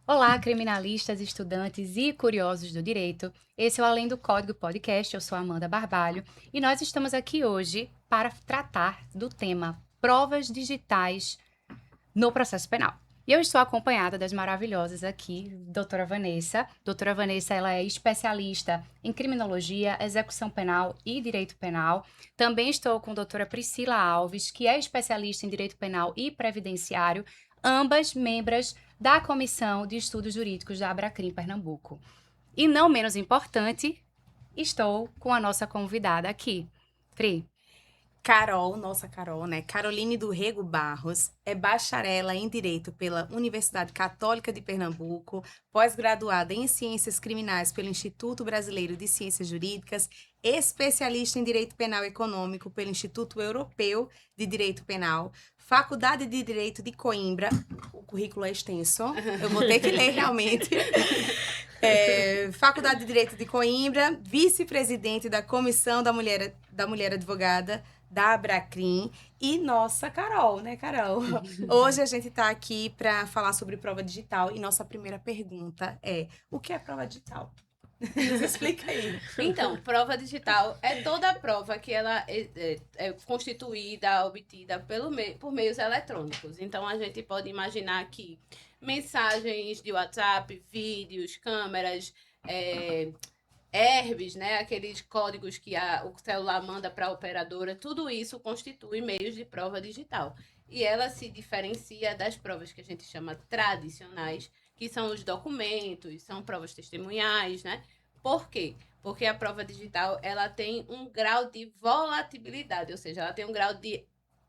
Olá, criminalistas, estudantes e curiosos do direito. Esse é o Além do Código Podcast. Eu sou Amanda Barbalho e nós estamos aqui hoje para tratar do tema provas digitais no processo penal. E eu estou acompanhada das maravilhosas aqui, doutora Vanessa. Doutora Vanessa, ela é especialista em criminologia, execução penal e direito penal. Também estou com a doutora Priscila Alves, que é especialista em direito penal e previdenciário, ambas membros da Comissão de Estudos Jurídicos da Abracrim Pernambuco. E não menos importante, estou com a nossa convidada aqui. Pri. Carol, nossa Carol, né? Caroline do Rego Barros é bacharela em Direito pela Universidade Católica de Pernambuco, pós-graduada em Ciências Criminais pelo Instituto Brasileiro de Ciências Jurídicas, especialista em Direito Penal Econômico pelo Instituto Europeu de Direito Penal, Faculdade de Direito de Coimbra. O currículo é extenso, eu vou ter que ler realmente. Faculdade de Direito de Coimbra, vice-presidente da Comissão da Mulher Advogada da Abracrim e nossa Carol, né, Carol? Hoje a gente está aqui para falar sobre prova digital e nossa primeira pergunta é: o que é prova digital? Nos explica aí. Então, prova digital é toda a prova que ela é constituída, obtida por meios eletrônicos. Então, a gente pode imaginar que mensagens de WhatsApp, vídeos, câmeras, herbes, né, aqueles códigos que o celular manda para a operadora, tudo isso constitui meios de prova digital. E ela se diferencia das provas que a gente chama tradicionais, que são os documentos, são provas testemunhais, né? Por quê? Porque a prova digital ela tem um grau de volatilidade, ou seja, ela tem um grau de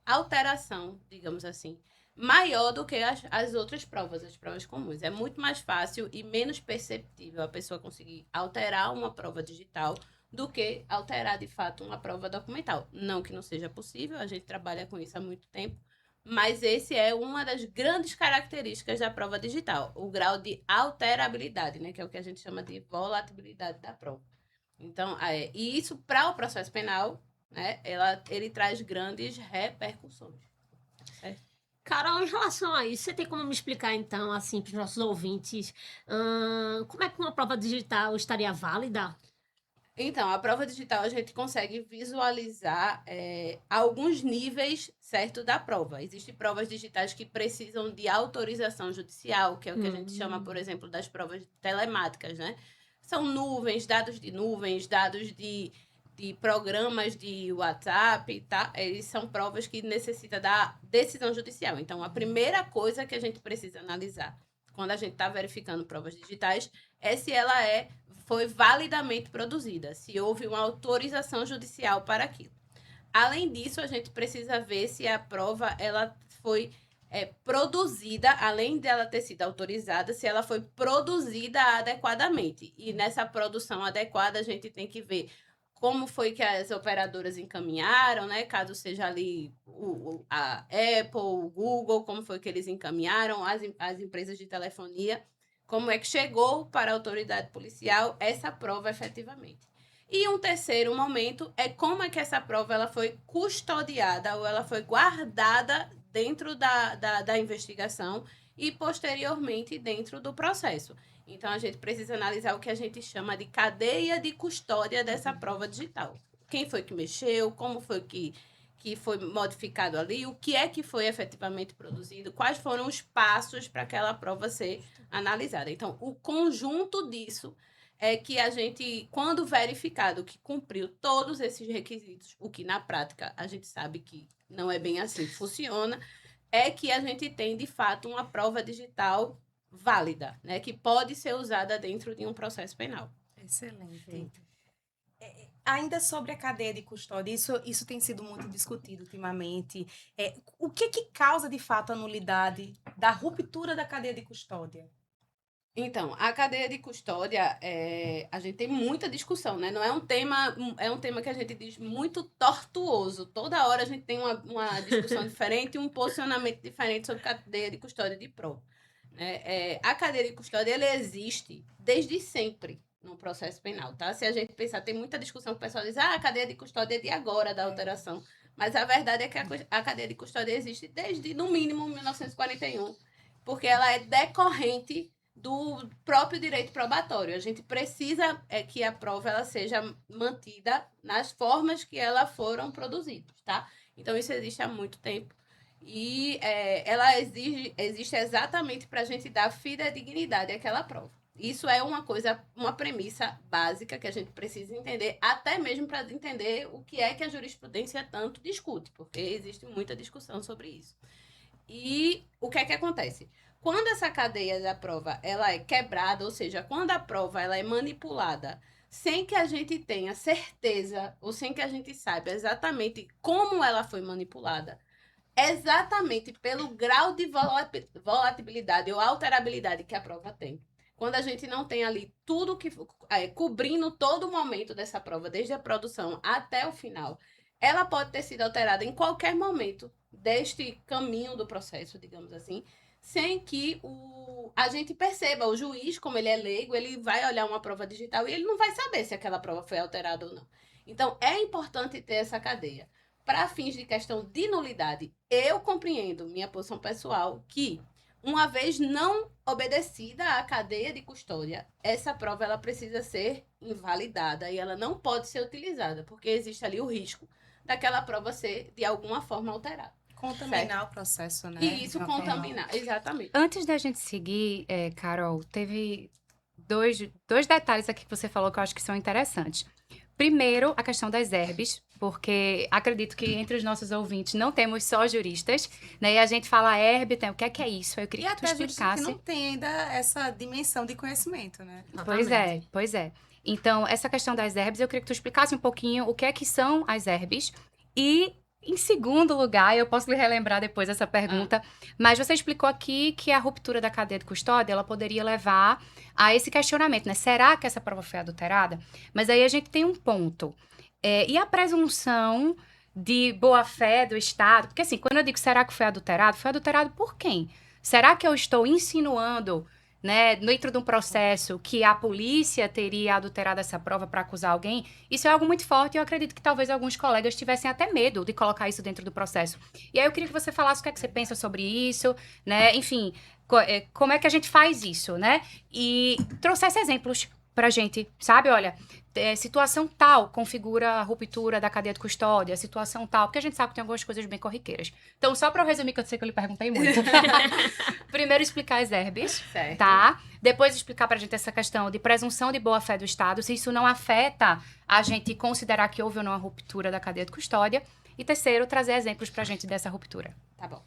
alteração, digamos assim, maior do que as outras provas, as provas comuns. É muito mais fácil e menos perceptível a pessoa conseguir alterar uma prova digital do que alterar de fato uma prova documental. Não que não seja possível, a gente trabalha com isso há muito tempo, mas esse é uma das grandes características da prova digital, o grau de alterabilidade, né, que é o que a gente chama de volatilidade da prova. Então, e isso para o processo penal, né, ele traz grandes repercussões. Carol, em relação a isso, você tem como me explicar, então, assim, para os nossos ouvintes, como é que uma prova digital estaria válida? Então, a prova digital a gente consegue visualizar alguns níveis certo da prova. Existem provas digitais que precisam de autorização judicial, que é o que a gente chama, por exemplo, das provas telemáticas, né? São nuvens, dados de programas de WhatsApp, tá? Eles são provas que necessitam da decisão judicial. Então, a primeira coisa que a gente precisa analisar quando a gente está verificando provas digitais é se ela foi validamente produzida, se houve uma autorização judicial para aquilo. Além disso, a gente precisa ver se a prova ela foi produzida, além dela ter sido autorizada, se ela foi produzida adequadamente. E nessa produção adequada, a gente tem que ver como foi que as operadoras encaminharam, né? Caso seja ali a Apple, o Google, como foi que eles encaminharam, as empresas de telefonia, como é que chegou para a autoridade policial essa prova efetivamente. E um terceiro momento é como é que essa prova ela foi custodiada ou ela foi guardada dentro da investigação e posteriormente dentro do processo. Então, a gente precisa analisar o que a gente chama de cadeia de custódia dessa prova digital. Quem foi que mexeu, como foi que foi modificado ali, o que é que foi efetivamente produzido, quais foram os passos para aquela prova ser analisada. Então, o conjunto disso é que a gente, quando verificado que cumpriu todos esses requisitos, o que na prática a gente sabe que não é bem assim que funciona, é que a gente tem, de fato, uma prova digital válida, né, que pode ser usada dentro de um processo penal. Excelente. Ainda sobre a cadeia de custódia, isso tem sido muito discutido ultimamente. O que causa, de fato, a nulidade da ruptura da cadeia de custódia? Então, a cadeia de custódia, a gente tem muita discussão, né? Não é um tema, é um tema que a gente diz muito tortuoso. Toda hora a gente tem uma discussão diferente e um posicionamento diferente sobre cadeia de custódia de prova. A cadeia de custódia, ela existe desde sempre no processo penal, tá? Se a gente pensar, tem muita discussão que o pessoal diz, a cadeia de custódia é de agora, da alteração. Mas a verdade é que a cadeia de custódia existe desde, no mínimo, 1941, porque ela é decorrente do próprio direito probatório. A gente precisa que a prova ela seja mantida nas formas que elas foram produzidas, tá? Então, isso existe há muito tempo. E ela existe exatamente para a gente dar fidedignidade àquela prova. Isso é uma premissa básica que a gente precisa entender, até mesmo para entender o que é que a jurisprudência tanto discute, porque existe muita discussão sobre isso. E o que é que acontece? Quando essa cadeia da prova ela é quebrada, ou seja, quando a prova ela é manipulada, sem que a gente tenha certeza, ou sem que a gente saiba exatamente como ela foi manipulada, exatamente pelo grau de volatilidade ou alterabilidade que a prova tem. Quando a gente não tem ali tudo que cobrindo todo o momento dessa prova, desde a produção até o final, ela pode ter sido alterada em qualquer momento deste caminho do processo, digamos assim, sem que a gente perceba. O juiz, como ele é leigo, ele vai olhar uma prova digital e ele não vai saber se aquela prova foi alterada ou não. Então, é importante ter essa cadeia. Para fins de questão de nulidade, eu compreendo, minha posição pessoal, que uma vez não obedecida à cadeia de custódia, essa prova ela precisa ser invalidada e ela não pode ser utilizada, porque existe ali o risco daquela prova ser de alguma forma alterada. Contaminar o processo, né? E isso contaminar, exatamente. Antes da gente seguir, Carol, teve dois detalhes aqui que você falou que eu acho que são interessantes. Primeiro, a questão das herbes, porque acredito que entre os nossos ouvintes não temos só juristas, né? E a gente fala herb, o que é isso? Eu queria E que tu até juristas que explicasse. não tem ainda essa dimensão de conhecimento, né? Pois é. Então, essa questão das herbes, eu queria que tu explicasse um pouquinho o que é que são as herbes. E, em segundo lugar, eu posso lhe relembrar depois essa pergunta, mas você explicou aqui que a ruptura da cadeia de custódia, ela poderia levar a esse questionamento, né? Será que essa prova foi adulterada? Mas aí a gente tem um ponto. E a presunção de boa-fé do Estado? Porque, assim, quando eu digo será que foi adulterado por quem? Será que eu estou insinuando, né, dentro de um processo que a polícia teria adulterado essa prova para acusar alguém? Isso é algo muito forte e eu acredito que talvez alguns colegas tivessem até medo de colocar isso dentro do processo. E aí eu queria que você falasse o que é que você pensa sobre isso, né? Enfim, como é que a gente faz isso, né? E trouxesse exemplos pra gente, sabe? Olha, situação tal configura a ruptura da cadeia de custódia, situação tal, porque a gente sabe que tem algumas coisas bem corriqueiras. Então, só pra eu resumir, que eu sei que eu lhe perguntei muito. Primeiro, explicar as herbes, Certo. tá? Depois, explicar pra gente essa questão de presunção de boa-fé do Estado, se isso não afeta a gente considerar que houve ou não a ruptura da cadeia de custódia. E terceiro, trazer exemplos pra gente dessa ruptura. Tá bom.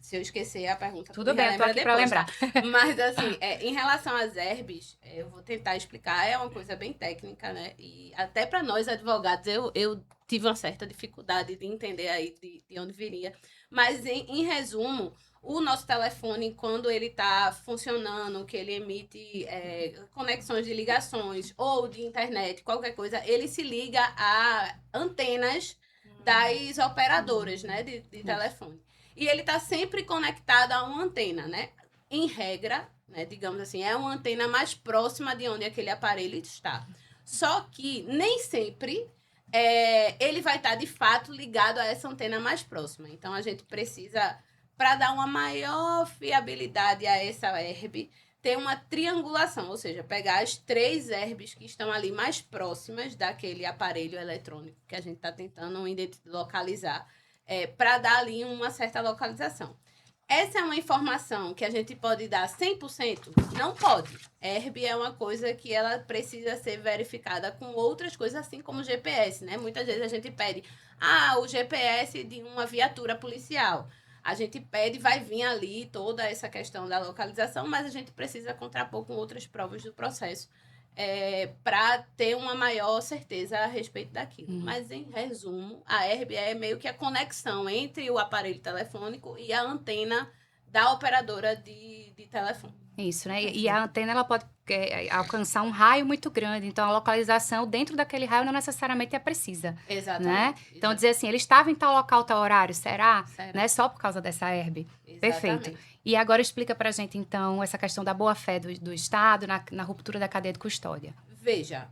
Se eu esquecer a pergunta, Tudo bem, eu tô aqui depois, pra lembrar. Tá? Mas, assim, em relação às herbes, eu vou tentar explicar. É uma coisa bem técnica, né? E até para nós, advogados, eu tive uma certa dificuldade de entender aí de onde viria. Mas, em resumo, o nosso telefone, quando ele está funcionando, que ele emite conexões de ligações ou de internet, qualquer coisa, ele se liga a antenas das operadoras, né, de telefone. E ele está sempre conectado a uma antena, né? Em regra, né, digamos assim, é uma antena mais próxima de onde aquele aparelho está. Só que nem sempre ele vai estar, de fato, ligado a essa antena mais próxima. Então, a gente precisa, para dar uma maior fiabilidade a essa herb, ter uma triangulação, ou seja, pegar as 3 herbes que estão ali mais próximas daquele aparelho eletrônico que a gente está tentando localizar, para dar ali uma certa localização. Essa é uma informação que a gente pode dar 100%? Não pode. Herb é uma coisa que ela precisa ser verificada com outras coisas, assim como o GPS, né? Muitas vezes a gente pede, o GPS de uma viatura policial. A gente pede, vai vir ali toda essa questão da localização, mas a gente precisa contrapor com outras provas do processo para ter uma maior certeza a respeito daquilo. Mas, em resumo, a herb é meio que a conexão entre o aparelho telefônico e a antena da operadora de telefone. Isso, né? E a antena, ela pode alcançar um raio muito grande. Então, a localização dentro daquele raio não necessariamente é precisa. Exatamente. Né? Então, dizer assim, ele estava em tal local, tal horário, será? Será? Né? Só por causa dessa herb. Exatamente. Perfeito. E agora explica pra gente, então, essa questão da boa-fé do Estado na ruptura da cadeia de custódia. Veja,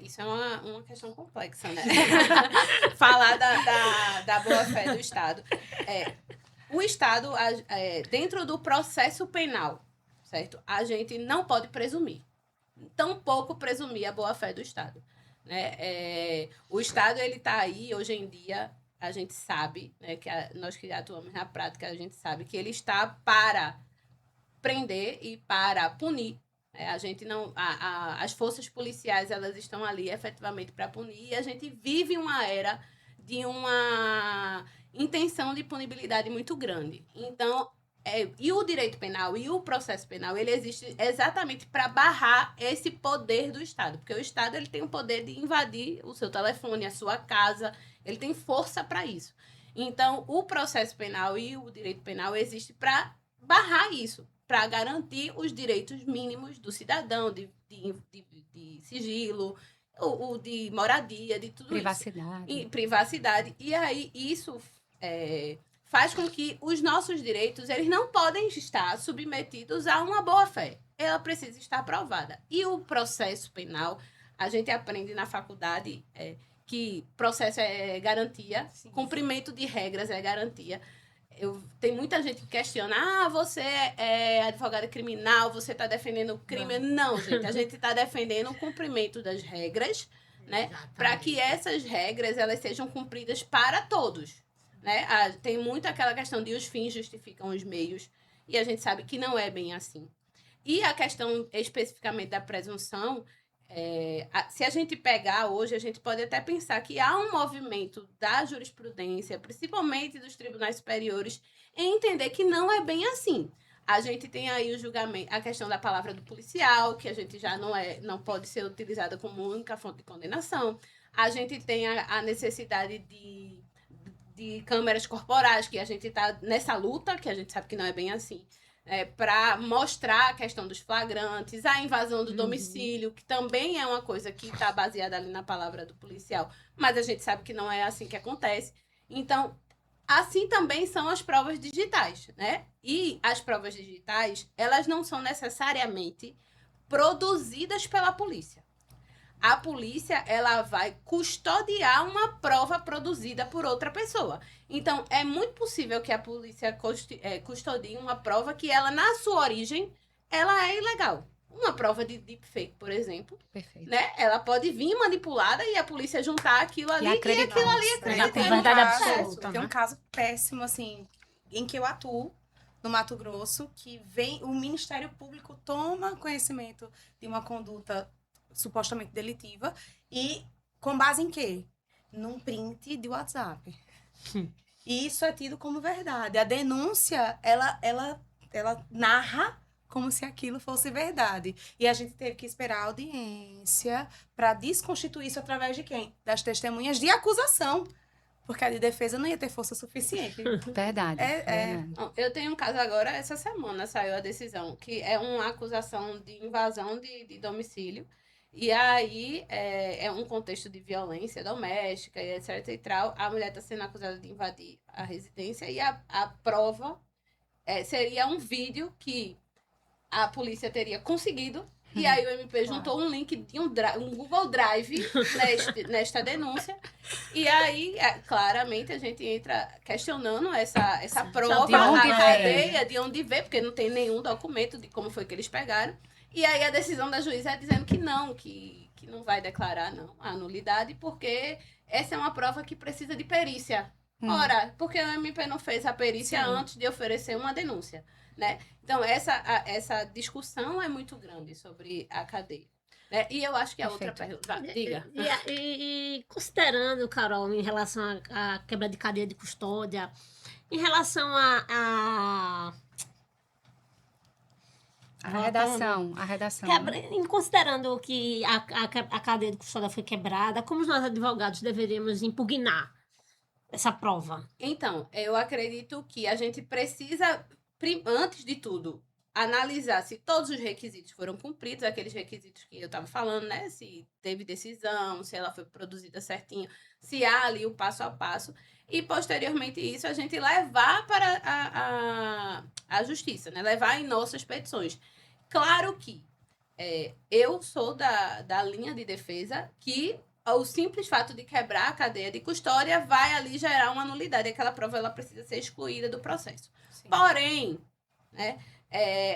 isso é uma questão complexa, né? Falar da boa-fé do Estado. O Estado, dentro do processo penal, certo? A gente não pode presumir. Tampouco presumir a boa-fé do Estado, né? O Estado, ele está aí, hoje em dia, a gente sabe, né, nós que atuamos na prática, a gente sabe que ele está para prender e para punir. A gente não, as forças policiais, elas estão ali efetivamente para punir, e a gente vive uma era de uma intenção de punibilidade muito grande. Então, e o direito penal e o processo penal, ele existe exatamente para barrar esse poder do Estado, porque o Estado, ele tem o poder de invadir o seu telefone, a sua casa, ele tem força para isso. Então, o processo penal e o direito penal existe para barrar isso, para garantir os direitos mínimos do cidadão, de sigilo, o de moradia, de tudo Privacidade. isso. E privacidade. E aí, isso faz com que os nossos direitos, eles não podem estar submetidos a uma boa-fé. Ela precisa estar aprovada. E o processo penal, a gente aprende na faculdade que processo é garantia, sim, cumprimento de regras é garantia. Tem muita gente que questiona, você é advogada criminal, você está defendendo o crime. Não, gente, a gente está defendendo o cumprimento das regras, né? Para que essas regras, elas sejam cumpridas para todos, né? Tem muito aquela questão de os fins justificam os meios, e a gente sabe que não é bem assim. E a questão especificamente da presunção, se a gente pegar hoje, a gente pode até pensar que há um movimento da jurisprudência, principalmente dos tribunais superiores, em entender que não é bem assim. A gente tem aí o julgamento, a questão da palavra do policial, que a gente já não pode ser utilizada como única fonte de condenação. A gente tem a necessidade de câmeras corporais, que a gente está nessa luta, que a gente sabe que não é bem assim, para mostrar a questão dos flagrantes, a invasão do domicílio, que também é uma coisa que está baseada ali na palavra do policial, mas a gente sabe que não é assim que acontece. Então, assim também são as provas digitais, né? E as provas digitais, elas não são necessariamente produzidas pela polícia. A polícia, ela vai custodiar uma prova produzida por outra pessoa. Então, é muito possível que a polícia custodie uma prova que ela, na sua origem, ela é ilegal. Uma prova de deepfake, por exemplo. Perfeito. Né? Ela pode vir manipulada e a polícia juntar aquilo ali e aquilo ali acredita. Tem um caso péssimo, assim, em que eu atuo no Mato Grosso, que o Ministério Público toma conhecimento de uma conduta supostamente delitiva, e com base em quê? Num print de WhatsApp. E isso é tido como verdade. A denúncia, ela narra como se aquilo fosse verdade. E a gente teve que esperar a audiência para desconstituir isso através de quem? Das testemunhas de acusação. Porque a de defesa não ia ter força suficiente. Verdade. Eu tenho um caso agora, essa semana saiu a decisão, que é uma acusação de invasão de domicílio. E aí, é um contexto de violência doméstica e etc e tal. A mulher está sendo acusada de invadir a residência e a prova seria um vídeo que a polícia teria conseguido. E aí o MP juntou um link de um Google Drive nesta denúncia. E aí, claramente, a gente entra questionando essa prova na cadeia, de onde veio, porque não tem nenhum documento de como foi que eles pegaram. E aí a decisão da juíza é dizendo que não vai declarar a nulidade, porque essa é uma prova que precisa de perícia. Ora, porque o MP não fez a perícia antes de oferecer uma denúncia, né? Então, essa discussão é muito grande sobre a cadeia. Né? E eu acho que a outra pergunta... Diga. E considerando, Carol, em relação à quebra de cadeia de custódia, em relação a redação. Considerando que a cadeia de custódia foi quebrada, como nós advogados deveríamos impugnar essa prova? Então, eu acredito que a gente precisa, antes de tudo, analisar se todos os requisitos foram cumpridos, aqueles requisitos que eu estava falando, né? Se teve decisão, se ela foi produzida certinho, se há ali o passo a passo. E, posteriormente isso, a gente levar para a justiça, né? Levar em nossas petições. Claro que eu sou da linha de defesa que o simples fato de quebrar a cadeia de custódia vai ali gerar uma nulidade. Aquela prova ela precisa ser excluída do processo. Sim. Porém, né,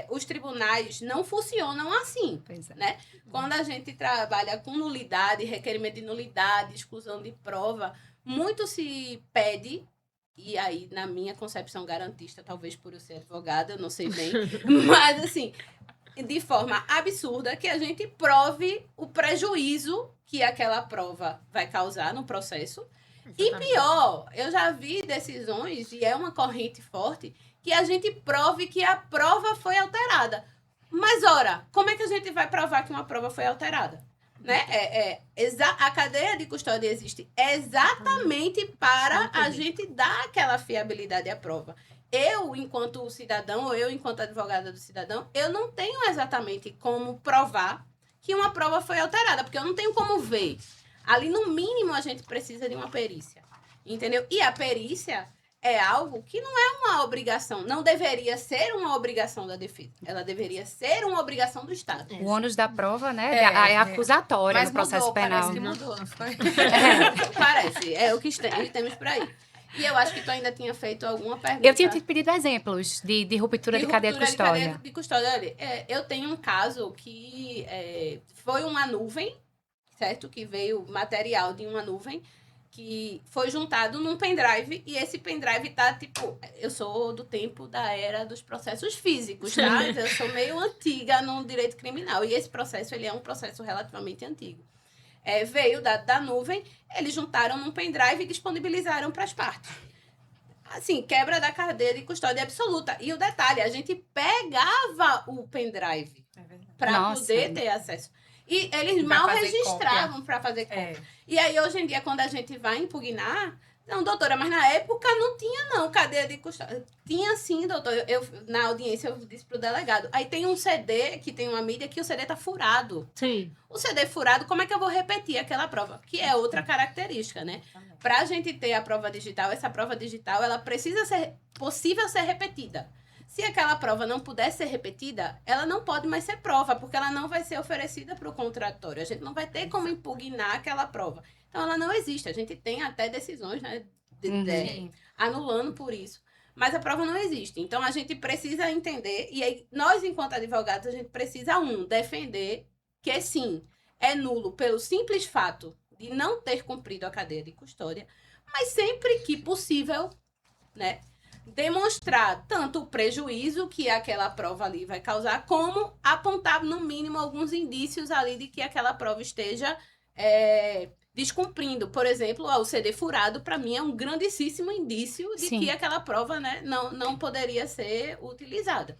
os tribunais não funcionam assim. Pois é. Né? Quando a gente trabalha com nulidade, requerimento de nulidade, exclusão de prova, muito se pede, e aí, na minha concepção garantista, talvez por eu ser advogada, eu não sei bem, mas assim, de forma absurda, que a gente prove o prejuízo que aquela prova vai causar no processo. E pior, eu já vi decisões, e é uma corrente forte, que a gente prove que a prova foi alterada. Mas, ora, como é que a gente vai provar que uma prova foi alterada? Né? A cadeia de custódia existe exatamente para a gente dar aquela fiabilidade à prova. Eu, enquanto cidadão, ou eu, enquanto advogada do cidadão, eu não tenho exatamente como provar que uma prova foi alterada, porque eu não tenho como ver. Ali, no mínimo, a gente precisa de uma perícia. Entendeu? E a perícia é algo que não é uma obrigação, não deveria ser uma obrigação da defesa. Ela deveria ser uma obrigação do Estado. O ônus da prova, né, é acusatória no processo penal. Parece que mudou, não foi? Parece, é o que temos por aí. E eu acho que tu ainda tinha feito alguma pergunta. Eu tinha te pedido exemplos de ruptura de cadeia de custódia. De custódia. Olha, eu tenho um caso que foi uma nuvem, certo? Que veio material de uma nuvem, que foi juntado num pendrive, e esse pendrive tá, tipo... Eu sou do tempo da era dos processos físicos, tá? Eu sou meio antiga no direito criminal, e esse processo, ele é um processo relativamente antigo. Veio da nuvem, eles juntaram num pendrive e disponibilizaram para as partes. Assim, quebra da cadeia de custódia absoluta. E o detalhe, a gente pegava o pendrive para poder ter acesso. E eles mal registravam para fazer cópia. E aí, hoje em dia, quando a gente vai impugnar... Não, doutora, mas na época não tinha, não, cadeia de custódia. Tinha sim, doutor. Na audiência, eu disse pro delegado. Aí tem um CD, que tem uma mídia, que o CD tá furado. Sim. O CD furado, como é que eu vou repetir aquela prova? Que é outra característica, né? Para a gente ter a prova digital, essa prova digital, ela precisa ser possível ser repetida. Se aquela prova não puder ser repetida, ela não pode mais ser prova, porque ela não vai ser oferecida para o contraditório. A gente não vai ter como impugnar aquela prova. Então, ela não existe. A gente tem até decisões, né, anulando por isso. Mas a prova não existe. Então, a gente precisa entender, e aí, nós, enquanto advogados, a gente precisa, defender que, sim, é nulo pelo simples fato de não ter cumprido a cadeia de custódia, mas sempre que possível, né, demonstrar tanto o prejuízo que aquela prova ali vai causar, como apontar, no mínimo, alguns indícios ali de que aquela prova esteja descumprindo. Por exemplo, o CD furado, para mim, é um grandíssimo indício de que aquela prova, né, não poderia ser utilizada.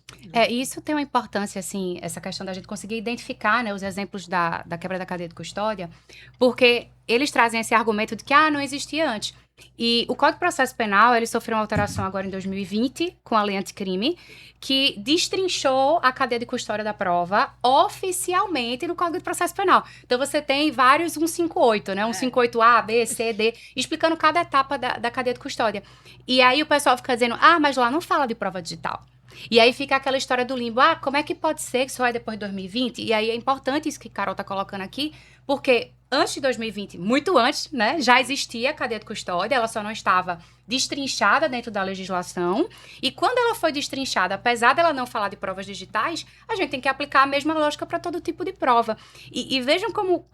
Isso tem uma importância, assim, essa questão da gente conseguir identificar, né, os exemplos da quebra da cadeia de custódia, porque eles trazem esse argumento de que, não existia antes. E o Código de Processo Penal, ele sofreu uma alteração agora em 2020, com a lei anticrime, que destrinchou a cadeia de custódia da prova oficialmente no Código de Processo Penal. Então, você tem vários 158, né? 158A, B, C, D, explicando cada etapa da cadeia de custódia. E aí o pessoal fica dizendo, mas lá não fala de prova digital. E aí fica aquela história do limbo, como é que pode ser que só é depois de 2020? E aí é importante isso que Carol tá colocando aqui, porque antes de 2020, muito antes, né, já existia a cadeia de custódia, ela só não estava destrinchada dentro da legislação, e quando ela foi destrinchada, apesar dela não falar de provas digitais, a gente tem que aplicar a mesma lógica para todo tipo de prova. E vejam como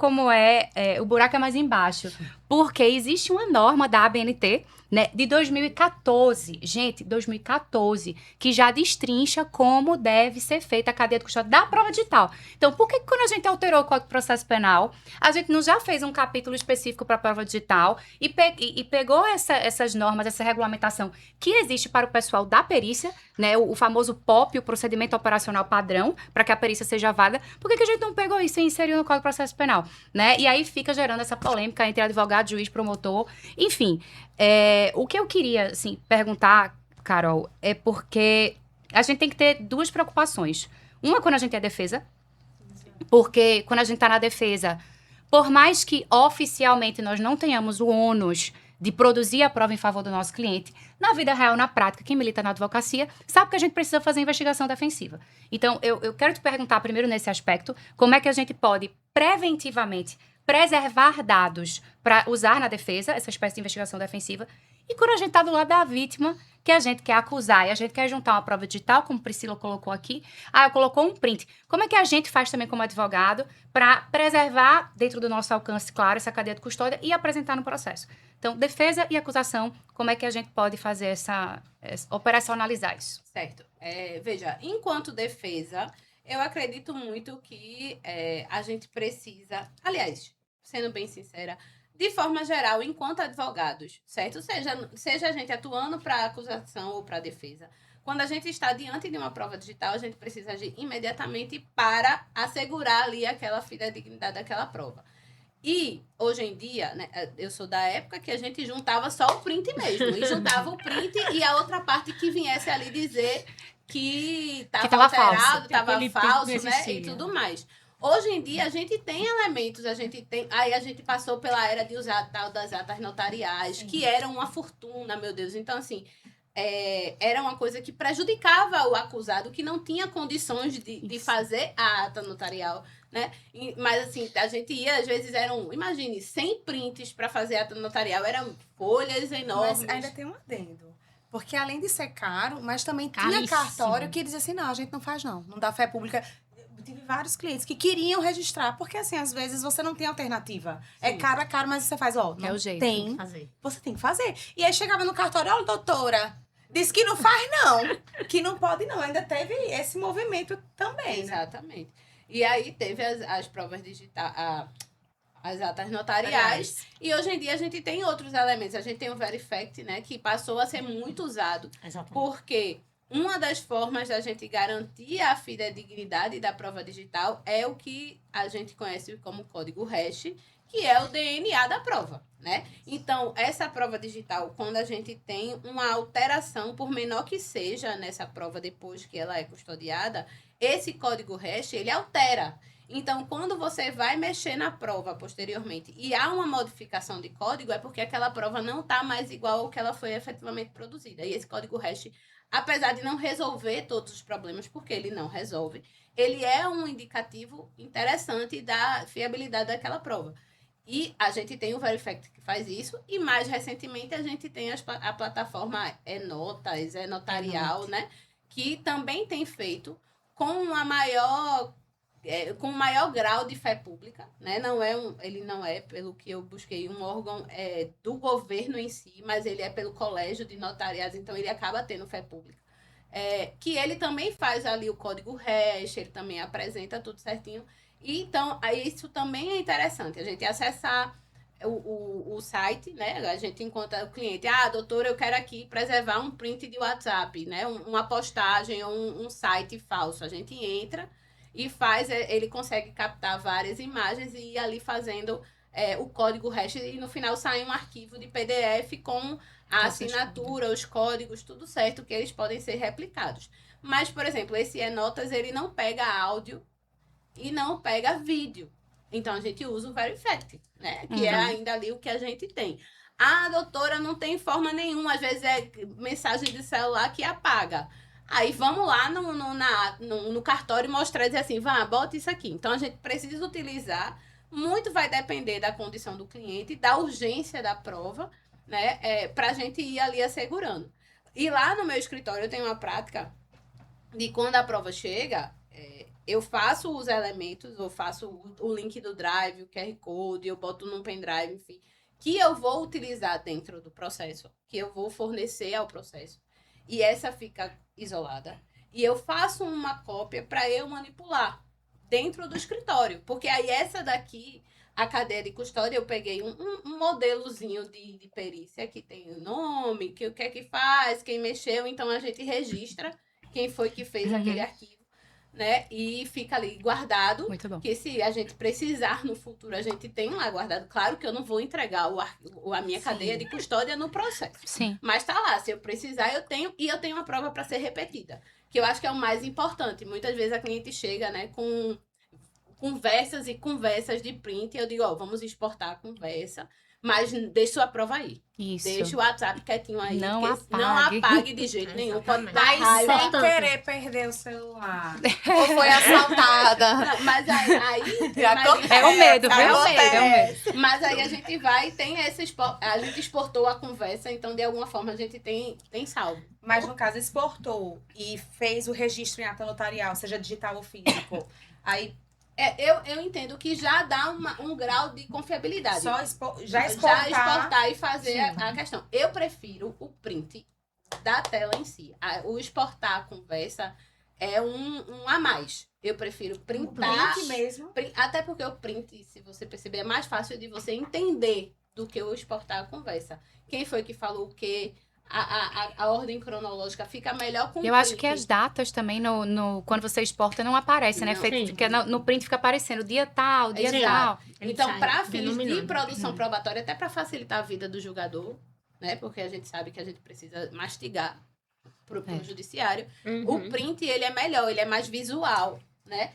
o buraco é mais embaixo, porque existe uma norma da ABNT, né, de 2014, gente, 2014, que já destrincha como deve ser feita a cadeia de custódia da prova digital. Então, por que quando a gente alterou o Código de Processo Penal, a gente não já fez um capítulo específico para a prova digital e pegou essas normas, essa regulamentação que existe para o pessoal da perícia, né, o famoso POP, o procedimento operacional padrão, para que a perícia seja válida? Por que a gente não pegou isso e inseriu no Código de Processo Penal? Né? E aí fica gerando essa polêmica entre advogado, juiz, promotor, enfim. O que eu queria, assim, perguntar, Carol, é porque a gente tem que ter duas preocupações. Uma, quando a gente é defesa, porque quando a gente está na defesa, por mais que oficialmente nós não tenhamos o ônus de produzir a prova em favor do nosso cliente, na vida real, na prática, quem milita na advocacia sabe que a gente precisa fazer investigação defensiva. Então, eu quero te perguntar primeiro nesse aspecto, como é que a gente pode preventivamente preservar dados para usar na defesa, essa espécie de investigação defensiva. E quando a gente está do lado da vítima, que a gente quer acusar e a gente quer juntar uma prova digital, como Priscila colocou aqui, colocou um print. Como é que a gente faz também como advogado para preservar, dentro do nosso alcance, claro, essa cadeia de custódia e apresentar no processo? Então, defesa e acusação, como é que a gente pode fazer operacionalizar isso? Certo. Veja, enquanto defesa, eu acredito muito que a gente precisa, aliás, sendo bem sincera, de forma geral, enquanto advogados, certo? Seja a gente atuando para acusação ou para defesa. Quando a gente está diante de uma prova digital, a gente precisa agir imediatamente para assegurar ali aquela fidedignidade daquela prova. E, hoje em dia, né, eu sou da época que a gente juntava só o print mesmo. E juntava o print e a outra parte que viesse ali dizer que estava alterado, estava falso, né? E tudo mais. Hoje em dia, a gente tem elementos, aí a gente passou pela era de usar tal das atas notariais, que eram uma fortuna, meu Deus. Então, assim, era uma coisa que prejudicava o acusado, que não tinha condições de fazer a ata notarial, né? Mas, assim, a gente ia, às vezes, imagine, 100 prints para fazer a ata notarial, eram folhas enormes. Mas ainda tem um adendo. Porque, além de ser caro, mas também Caríssimo. tinha cartório que dizia assim, não, a gente não faz não dá fé pública. Tive vários clientes que queriam registrar, porque, assim, às vezes você não tem alternativa. Sim. É caro, mas você faz, não É o jeito. tem, Fazer. você tem que fazer. E aí chegava no cartório, olha, doutora, disse que não faz não, que não pode não. Ainda teve esse movimento também, né? Exatamente. E aí teve as provas digitais, as atas notariais. E hoje em dia a gente tem outros elementos. A gente tem o Verifact, né? Que passou a ser muito usado. Exatamente. Porque uma das formas da gente garantir a fidedignidade da prova digital é o que a gente conhece como código hash, que é o DNA da prova, né? Então, essa prova digital, quando a gente tem uma alteração, por menor que seja nessa prova depois que ela é custodiada, esse código hash, ele altera. Então, quando você vai mexer na prova posteriormente e há uma modificação de código, é porque aquela prova não está mais igual ao que ela foi efetivamente produzida. E esse código hash, apesar de não resolver todos os problemas, porque ele não resolve, ele é um indicativo interessante da fiabilidade daquela prova. E a gente tem o Verifact que faz isso, e mais recentemente a gente tem a plataforma Enotas, Notarial, né? Que também tem feito com uma maior... com um maior grau de fé pública, né? Ele não é, pelo que eu busquei, um órgão do governo em si, mas ele é pelo colégio de notariados, então ele acaba tendo fé pública. Que ele também faz ali o código hash, ele também apresenta tudo certinho. E, então, isso também é interessante, a gente acessar o site, né? A gente encontra o cliente, doutora, eu quero aqui preservar um print de WhatsApp, né? Uma postagem ou um site falso. A gente entra e ele consegue captar várias imagens e ir ali fazendo o código hash e no final sai um arquivo de PDF com a assinatura, os códigos, tudo certo, que eles podem ser replicados. Mas, por exemplo, esse Enotas, ele não pega áudio e não pega vídeo. Então, a gente usa o Verifact, né? Que é ainda ali o que a gente tem. Doutora, não tem forma nenhuma. Às vezes é mensagem de celular que apaga. Aí vamos lá no cartório mostrar e dizer assim, bota isso aqui. Então, a gente precisa utilizar, muito vai depender da condição do cliente, da urgência da prova, né? Para a gente ir ali assegurando. E lá no meu escritório eu tenho uma prática de quando a prova chega, eu faço os elementos, eu faço o link do drive, o QR Code, eu boto num pendrive, enfim, que eu vou utilizar dentro do processo, que eu vou fornecer ao processo. E essa fica isolada. E eu faço uma cópia para eu manipular dentro do escritório. Porque aí essa daqui, a cadeia de custódia, eu peguei um modelozinho de perícia que tem o nome, que o que é que faz, quem mexeu. Então, a gente registra quem foi que fez aquele arquivo, né? E fica ali guardado. Muito bom. Que se a gente precisar no futuro, a gente tem lá guardado. Claro que eu não vou entregar a minha cadeia de custódia no processo. Sim. Mas tá lá, se eu precisar, eu tenho. E eu tenho uma prova para ser repetida. Que eu acho que é o mais importante. Muitas vezes a cliente chega, né, com conversas e conversas de print. E eu digo, vamos exportar a conversa. Mas deixa sua prova aí. Isso. Deixa o WhatsApp quietinho aí. Não porque não apague. apague de jeito nenhum. Pode dar Mas raiva. sem querer perder o celular. Ou foi assaltada. Não, mas aí Já mas- É o medo, viu? é o medo. É o medo. Mas aí a gente vai e tem a gente exportou a conversa, então de alguma forma a gente tem salvo. Mas no caso, exportou e fez o registro em ata notarial, seja digital ou físico. Aí Eu entendo que já dá um grau de confiabilidade. só já Já exportar. exportar e fazer Sim. a questão. Eu prefiro o print da tela em si. O exportar a conversa é um a mais. Eu prefiro printar. Print mesmo. Até porque o print, se você perceber, é mais fácil de você entender do que o exportar a conversa. Quem foi que falou o quê? A ordem cronológica fica melhor com o Eu acho print. que as datas também, quando você exporta, não aparecem, né? Não. Sim. Porque no print fica aparecendo dia tal, dia Exato. tal. Ele Então, sai para fins de denominando. produção probatória, até para facilitar a vida do julgador, né? Porque a gente sabe que a gente precisa mastigar pro É. judiciário. O Uhum. print, ele é melhor, ele é mais visual, né?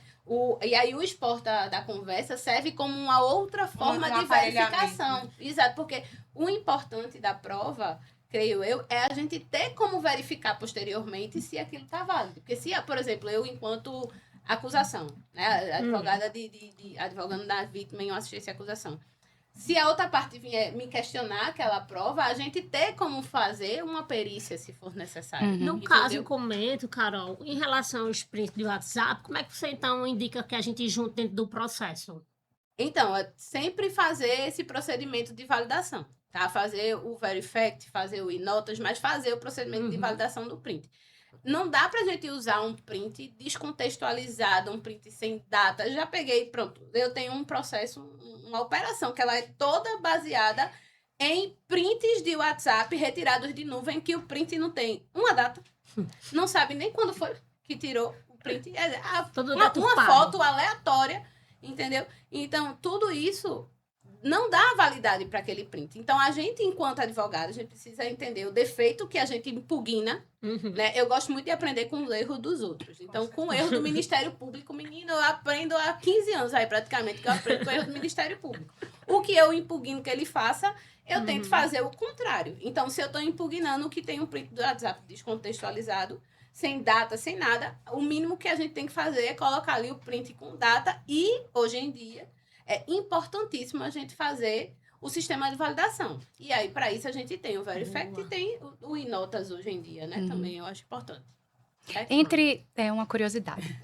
E aí o export da conversa serve como uma outra forma Um de verificação. Exato, porque o importante da prova, creio eu, é a gente ter como verificar posteriormente se aquilo está válido. Porque se, por exemplo, eu enquanto acusação, né? Advogada advogando da vítima em uma assistência à acusação. Se a outra parte vier me questionar aquela prova, a gente ter como fazer uma perícia, se for necessário. Uhum. No Entendeu? caso, eu comento, Carol, em relação aos prints do WhatsApp, como é que você então indica que a gente junte dentro do processo? Então, é sempre fazer esse procedimento de validação, tá? Fazer o Verifact, fazer o Inotas, mas fazer o procedimento de Uhum. validação do print. Não dá pra gente usar um print descontextualizado, um print sem data. Já peguei, pronto, eu tenho um processo, uma operação que ela é toda baseada em prints de WhatsApp retirados de nuvem que o print não tem uma data. Não sabe nem quando foi que tirou o print. Todo Uma deturpado. foto aleatória, entendeu? Então, tudo isso não dá validade para aquele print. Então, a gente, enquanto advogado, a gente precisa entender o defeito que a gente impugna, Uhum. né? Eu gosto muito de aprender com os erros dos outros. Então, com o erro do Ministério Público, menino, eu aprendo há 15 anos aí, praticamente, que eu aprendo com o erro do Ministério Público. O que eu impugno que ele faça, eu tento fazer o contrário. Então, se eu estou impugnando que tem um print do WhatsApp descontextualizado, sem data, sem nada, o mínimo que a gente tem que fazer é colocar ali o print com data e, hoje em dia, é importantíssimo a gente fazer o sistema de validação. E aí, para isso, a gente tem o Verifact Boa. e tem o Inotas hoje em dia, né? Uhum. Também eu acho importante. Uma curiosidade.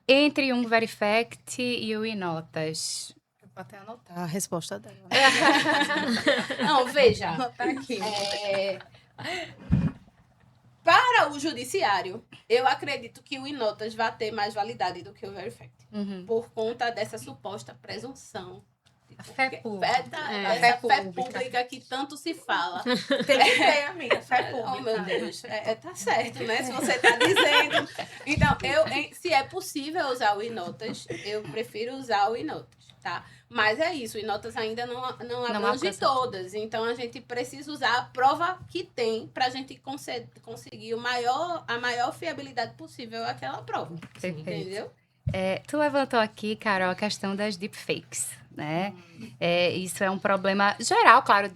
Entre um Verifact e o Inotas. Eu vou até anotar a resposta dela. Não, veja. Anotar aqui. Para o judiciário, eu acredito que o Inotas vai ter mais validade do que o Verifact. Uhum. Por conta dessa suposta presunção. A fé pública. Essa fé fé pública. pública que tanto se fala. Tem que ter, amiga. Fé pública. Oh, meu Deus. Tá certo, né? Se você tá dizendo. Então, se é possível usar o Inotas, eu prefiro usar o Inotas, tá? Mas é isso, o Inotas ainda não abrange alcança todas. Então, a gente precisa usar a prova que tem pra gente conseguir a maior fiabilidade possível àquela prova. Perfeito. Entendeu? Tu levantou aqui, Carol, a questão das deepfakes, né? Isso é um problema geral, claro,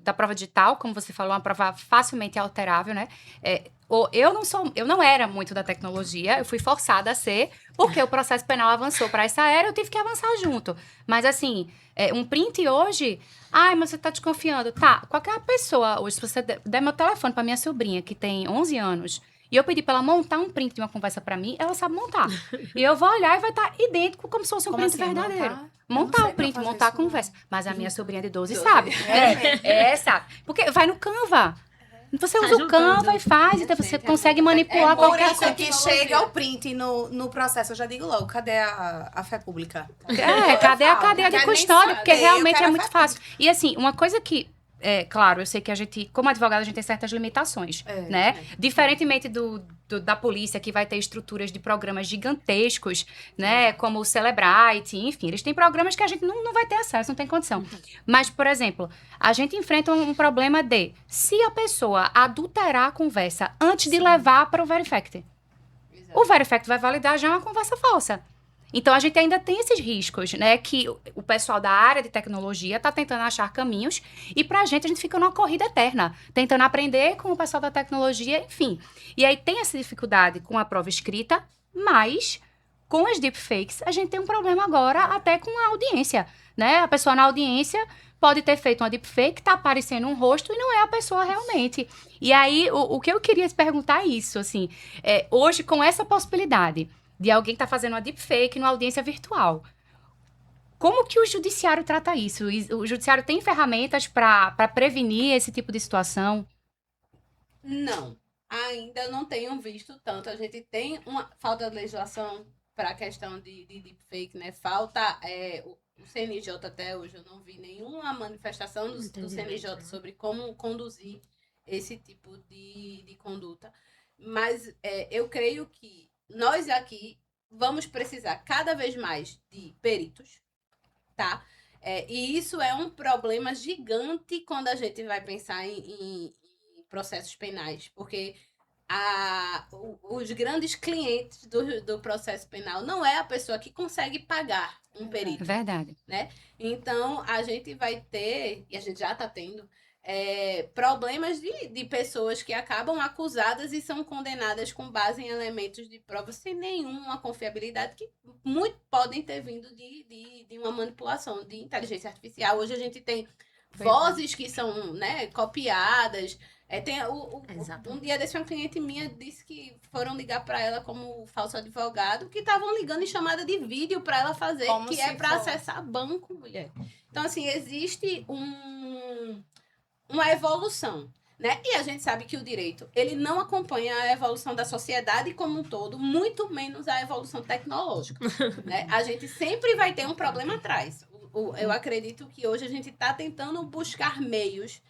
da prova digital, como você falou, uma prova facilmente alterável, né? Eu não era muito da tecnologia, eu fui forçada a ser, porque o processo penal avançou para essa era, eu tive que avançar junto. Mas, assim, um print hoje... Ai, mas você tá desconfiando. Tá, qualquer pessoa hoje, se você der meu telefone para minha sobrinha, que tem 11 anos... E eu pedi pra ela montar um print de uma conversa pra mim, ela sabe montar. E eu vou olhar e vai estar idêntico como se fosse um Como print assim, verdadeiro. montar? Montar Eu não o sei print, não fazer montar a isso, não. conversa. Mas a minha sobrinha de 12 12. sabe. Sabe. Porque vai no Canva. Você Tá usa o juntando. Canva e faz, então você Gente, consegue manipular Por qualquer isso coisa. que chega o print no processo, eu já digo logo, cadê a fé pública? Cadê a cadeia de Quero nem custódia? saber, Porque eu realmente quero é a muito fé fácil. E assim, uma coisa que... claro, eu sei que a gente, como advogado, a gente tem certas limitações, né? Diferentemente da polícia, que vai ter estruturas de programas gigantescos, né? Como o Celebrite, enfim. Eles têm programas que a gente não vai ter acesso, não tem condição. Mas, por exemplo, a gente enfrenta um problema de... Se a pessoa adulterar a conversa antes de levar para o Verifact, o Verifact vai validar já uma conversa falsa. Então, a gente ainda tem esses riscos, né? Que o pessoal da área de tecnologia está tentando achar caminhos e pra gente, a gente fica numa corrida eterna, tentando aprender com o pessoal da tecnologia, enfim. E aí tem essa dificuldade com a prova escrita, mas com as deepfakes, a gente tem um problema agora até com a audiência, né? A pessoa na audiência pode ter feito uma deepfake, tá aparecendo um rosto e não é a pessoa realmente. E aí, o que eu queria te perguntar é isso, assim, hoje com essa possibilidade de alguém estar fazendo uma deepfake numa audiência virtual. Como que o judiciário trata isso? O judiciário tem ferramentas para prevenir esse tipo de situação? Não, ainda não tenho visto tanto. A gente tem uma falta de legislação para a questão de deepfake, né? Falta o CNJ até hoje. Eu não vi nenhuma manifestação do CNJ sobre como conduzir esse tipo de conduta. Mas eu creio que nós aqui vamos precisar cada vez mais de peritos, tá? E isso é um problema gigante quando a gente vai pensar em processos penais, porque os grandes clientes do processo penal não é a pessoa que consegue pagar um perito. Verdade. Né? Então, a gente vai ter, e a gente já está tendo, problemas de pessoas que acabam acusadas e são condenadas com base em elementos de prova sem nenhuma confiabilidade, que muito podem ter vindo de uma manipulação de inteligência artificial. Hoje a gente tem vozes que são, né, copiadas. Um dia desse, uma cliente minha disse que foram ligar para ela como falso advogado, que estavam ligando em chamada de vídeo para ela fazer, Como que se é para for. acessar banco, mulher. Então, assim, existe uma evolução, né? E a gente sabe que o direito, ele não acompanha a evolução da sociedade como um todo, muito menos a evolução tecnológica, né? A gente sempre vai ter um problema atrás. Eu acredito que hoje a gente está tentando buscar meios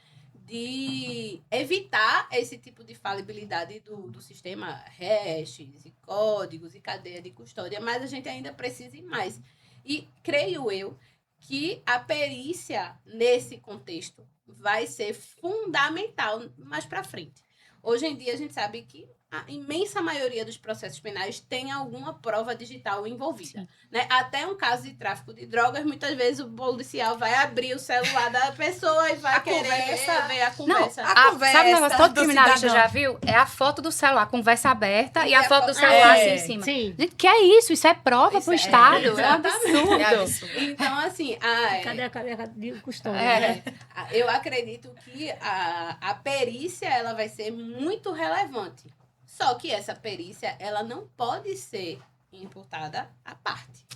de evitar esse tipo de falibilidade do sistema hashes e códigos e cadeia de custódia, mas a gente ainda precisa ir mais. E creio eu que a perícia nesse contexto vai ser fundamental mais para frente. Hoje em dia a gente sabe que a imensa maioria dos processos penais tem alguma prova digital envolvida, né? Até um caso de tráfico de drogas, muitas vezes o policial vai abrir o celular da pessoa e vai querer ver a conversa. Sabe o negócio todo do criminalista cidadão. já viu? É a foto do celular, conversa aberta, e E a a foto do foto- celular É. assim em cima. Sim. Gente, que é isso? Isso é prova Isso pro é, Estado. É um exatamente. É absurdo. absurdo. Então, assim, Cadê o custódio? Né? eu acredito que a perícia ela vai ser muito relevante. Só que essa perícia ela não pode ser imputada à parte.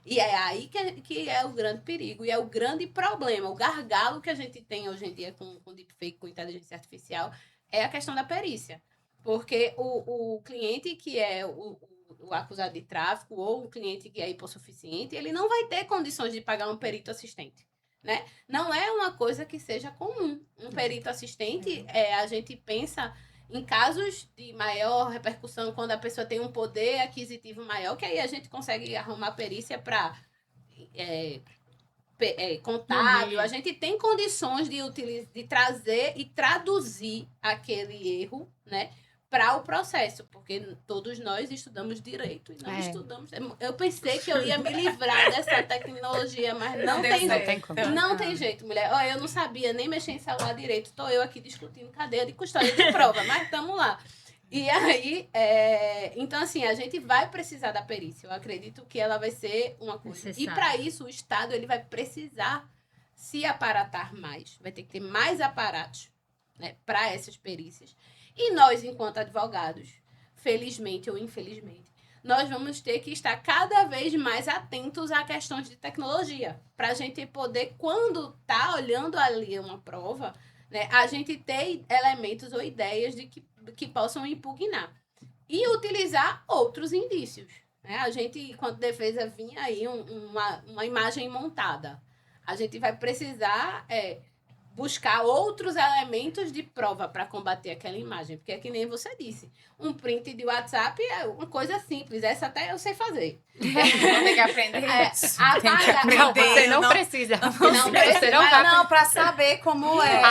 E é aí que é o grande perigo e é o grande problema, o gargalo que a gente tem hoje em dia com deepfake, com inteligência artificial, é a questão da perícia. Porque o cliente que é o acusado de tráfico ou o cliente que é hipossuficiente, ele não vai ter condições de pagar um perito assistente. Né? Não é uma coisa que seja comum. Um perito assistente, a gente pensa em casos de maior repercussão, quando a pessoa tem um poder aquisitivo maior, que aí a gente consegue arrumar perícia para contábil. A gente tem condições de trazer e traduzir aquele erro, né, para o processo, porque todos nós estudamos direito e não estudamos. Eu pensei que eu ia me livrar dessa tecnologia, mas não deu tem certo. jeito. Não tem jeito, mulher. Olha, eu não sabia nem mexer em celular direito. Estou eu aqui discutindo cadeia de custódia de prova, mas estamos lá. E aí, então assim, a gente vai precisar da perícia. Eu acredito que ela vai ser uma coisa. E Necessário. para isso, o Estado ele vai precisar se aparatar mais. Vai ter que ter mais aparatos, né, para essas perícias. E nós, enquanto advogados, felizmente ou infelizmente, nós vamos ter que estar cada vez mais atentos a questões de tecnologia, para a gente poder, quando tá olhando ali uma prova, né, a gente ter elementos ou ideias de que possam impugnar. E utilizar outros indícios. Né? A gente, enquanto defesa, vinha aí uma imagem montada. A gente vai precisar buscar outros elementos de prova para combater aquela imagem. Porque é que nem você disse, um print de WhatsApp é uma coisa simples, essa até eu sei fazer. Tem que aprender isso. Apagar, Não, você não, não- precisa. Não precisa. Você não vai. Não, pra saber como é.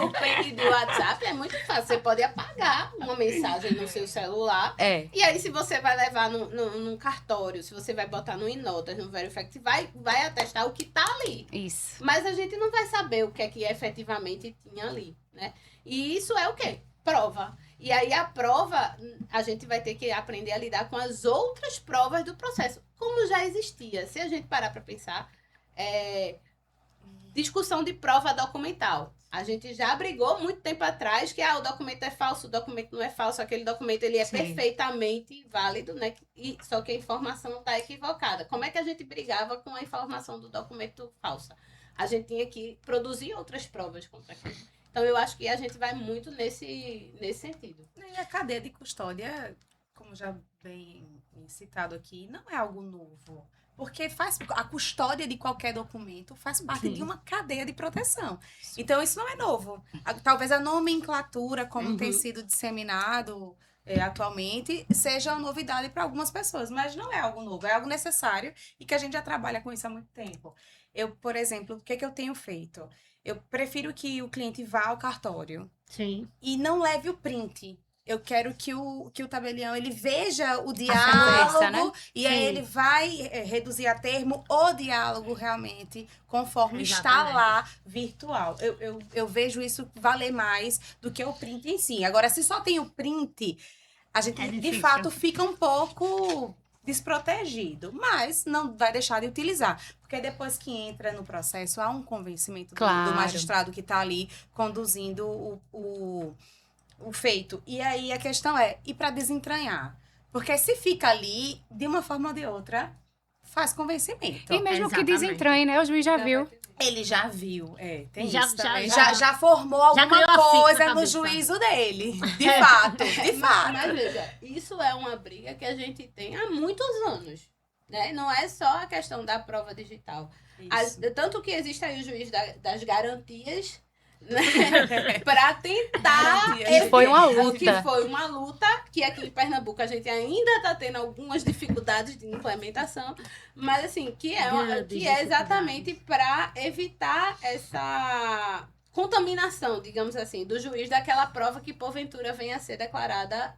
o print do WhatsApp é muito fácil. Você pode apagar uma mensagem no seu celular. É. E aí, se você vai levar num cartório, se você vai botar no Inotas, no Verifact, vai atestar o que tá ali. Isso. Mas a gente não vai saber o que é que efetivamente tinha ali, né? E isso é o quê? Prova. E aí a prova, a gente vai ter que aprender a lidar com as outras provas do processo, como já existia. Se a gente parar para pensar, discussão de prova documental. A gente já brigou muito tempo atrás que o documento é falso, o documento não é falso, aquele documento ele é Sim. perfeitamente válido, né? Só que a informação está equivocada. Como é que a gente brigava com a informação do documento falsa? A gente tinha que produzir outras provas contra aquilo. Então, eu acho que a gente vai muito nesse sentido. E a cadeia de custódia, como já bem citado aqui, não é algo novo. Porque a custódia de qualquer documento faz parte de uma cadeia de proteção. Então, isso não é novo. Talvez a nomenclatura, como tem sido disseminado atualmente, seja uma novidade para algumas pessoas. Mas não é algo novo, é algo necessário e que a gente já trabalha com isso há muito tempo. Eu, por exemplo, o que eu tenho feito? Eu prefiro que o cliente vá ao cartório Sim. e não leve o print. Eu quero que o tabelião ele veja o conversa, diálogo né? e aí Sim. ele vai reduzir a termo o diálogo realmente conforme está Exatamente. lá virtual. Eu vejo isso valer mais do que o print em si. Agora, se só tem o print, a gente É de difícil. fato fica um pouco desprotegido, mas não vai deixar de utilizar. Porque depois que entra no processo, há um convencimento Claro. do magistrado que está ali conduzindo o feito. E aí a questão é, e para desentranhar? Porque se fica ali, de uma forma ou de outra, faz convencimento. E mesmo que Exatamente. desentranhe, né? O juiz já viu. Ele já viu, tem Já- isso também. já- Já formou alguma criou a ficha na coisa no cabeça. juízo dele. De fato, de fato. Mas veja, isso é uma briga que a gente tem há muitos anos. Né? Não é só a questão da prova digital. Isso. Tanto que existe aí o juiz das garantias, né? Para tentar. Garantias. Foi uma Que luta. foi uma luta, que aqui em Pernambuco a gente ainda está tendo algumas dificuldades de implementação, mas assim, que é exatamente para evitar essa contaminação, digamos assim, do juiz daquela prova que porventura venha a ser declarada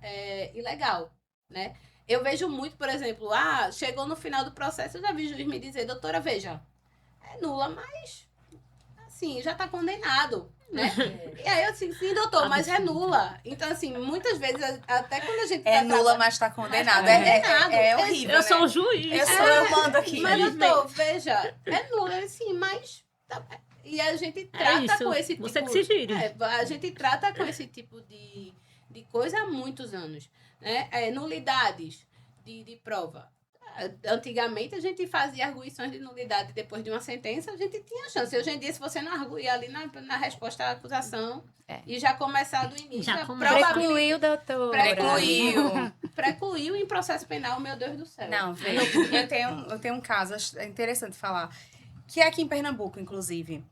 ilegal, né? Eu vejo muito, por exemplo, chegou no final do processo, eu já vi juiz me dizer, doutora, veja, é nula, mas assim, já está condenado, né? E aí eu disse, sim, doutor, mas é nula. Então, assim, muitas vezes, até quando a gente É tá nula, trabalhando- mas está condenado. Mas tá condenado. É horrível, Eu né? sou o juiz. Eu mando aqui. Mas, doutor, veja, é nula, sim, mas... E a gente trata isso. com esse tipo... Você que se gire. A gente trata com esse tipo de coisa há muitos anos, né? Nulidades de prova. Antigamente, a gente fazia arguições de nulidade depois de uma sentença, a gente tinha chance. Hoje em dia, se você não arguir ali na resposta à acusação e já começar do início, Já a começa. probabilidade- Precluiu, doutora. Precluiu em processo penal, meu Deus do céu. Não, eu tenho um caso interessante falar, que é aqui em Pernambuco, inclusive.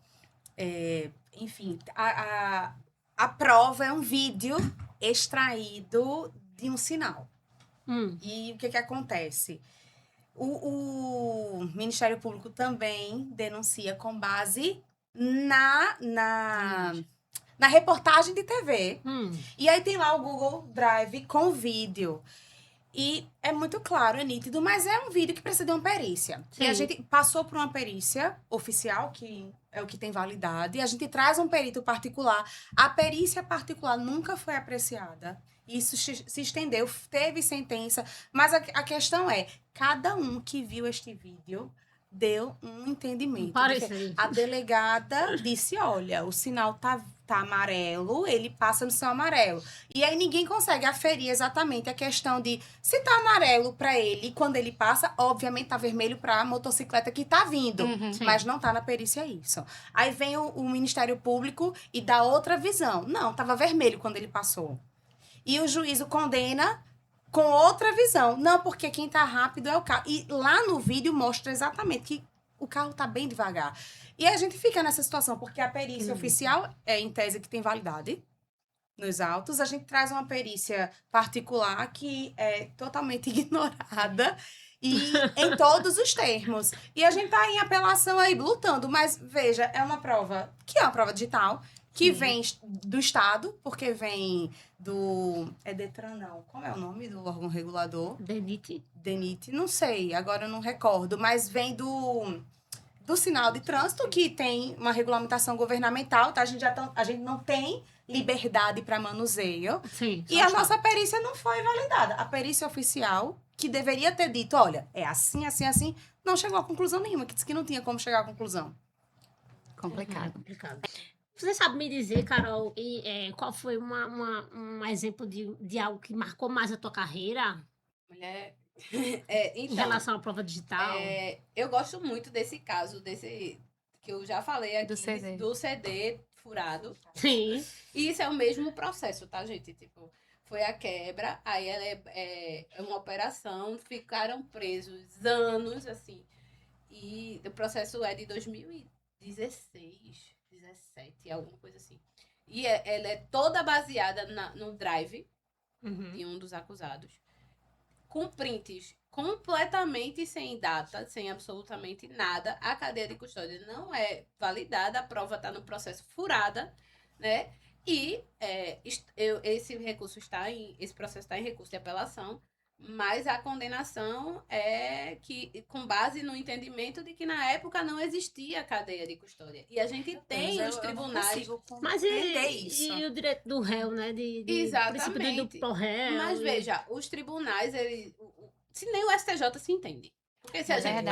Enfim, a prova é um vídeo extraído de um sinal. E o que acontece? O Ministério Público também denuncia com base na reportagem de TV. E aí tem lá o Google Drive com vídeo. E é muito claro, é nítido, mas é um vídeo que precisa de uma perícia. Sim. E a gente passou por uma perícia oficial, que é o que tem validade, e a gente traz um perito particular. A perícia particular nunca foi apreciada. Isso se estendeu, teve sentença, mas a questão é, cada um que viu este vídeo deu um entendimento. Parecer. A delegada disse, olha, o sinal tá amarelo, ele passa no sinal amarelo. E aí ninguém consegue aferir exatamente a questão de se tá amarelo para ele, quando ele passa, obviamente tá vermelho para a motocicleta que tá vindo. Sim. Mas não tá na perícia isso. Aí vem o Ministério Público e dá outra visão. Não, tava vermelho quando ele passou. E o juízo condena com outra visão. Não, porque quem tá rápido é o carro. E lá no vídeo mostra exatamente que o carro tá bem devagar. E a gente fica nessa situação, porque a perícia oficial é em tese que tem validade nos autos, a gente traz uma perícia particular que é totalmente ignorada e em todos os termos. E a gente tá em apelação aí, lutando, mas veja, é uma prova que é uma prova digital, que vem do Estado, porque vem do... É Detran, não. Qual é o nome do órgão regulador? DENIT, não sei, agora eu não recordo, mas vem do sinal de trânsito, que tem uma regulamentação governamental, tá? A gente não tem liberdade para manuseio. Sim, E a nossa perícia não foi validada. A perícia oficial, que deveria ter dito, olha, é assim, assim, assim, não chegou a conclusão nenhuma, que disse que não tinha como chegar à conclusão. Complicado. Você sabe me dizer, Carol, qual foi um exemplo de algo que marcou mais a tua carreira Mulher, em então, relação à prova digital? eu gosto muito desse caso, que eu já falei aqui, Do CD. do CD furado. Sim. E isso é o mesmo processo, tá, gente? Tipo, foi a quebra, aí ela é uma operação, ficaram presos anos, assim. E o processo é de 2016, 17, alguma coisa assim. E ela é toda baseada no drive de um dos acusados, com prints completamente sem data, sem absolutamente nada. A cadeia de custódia não é validada, a prova está no processo furada, né? E esse processo está em recurso de apelação, mas a condenação é que, com base no entendimento de que na época não existia cadeia de custódia. E a gente tem os tribunais. Mas e o direito do réu, né? De princípio do pró-réu. Mas veja, os tribunais, se nem o STJ se entende. Porque se a gente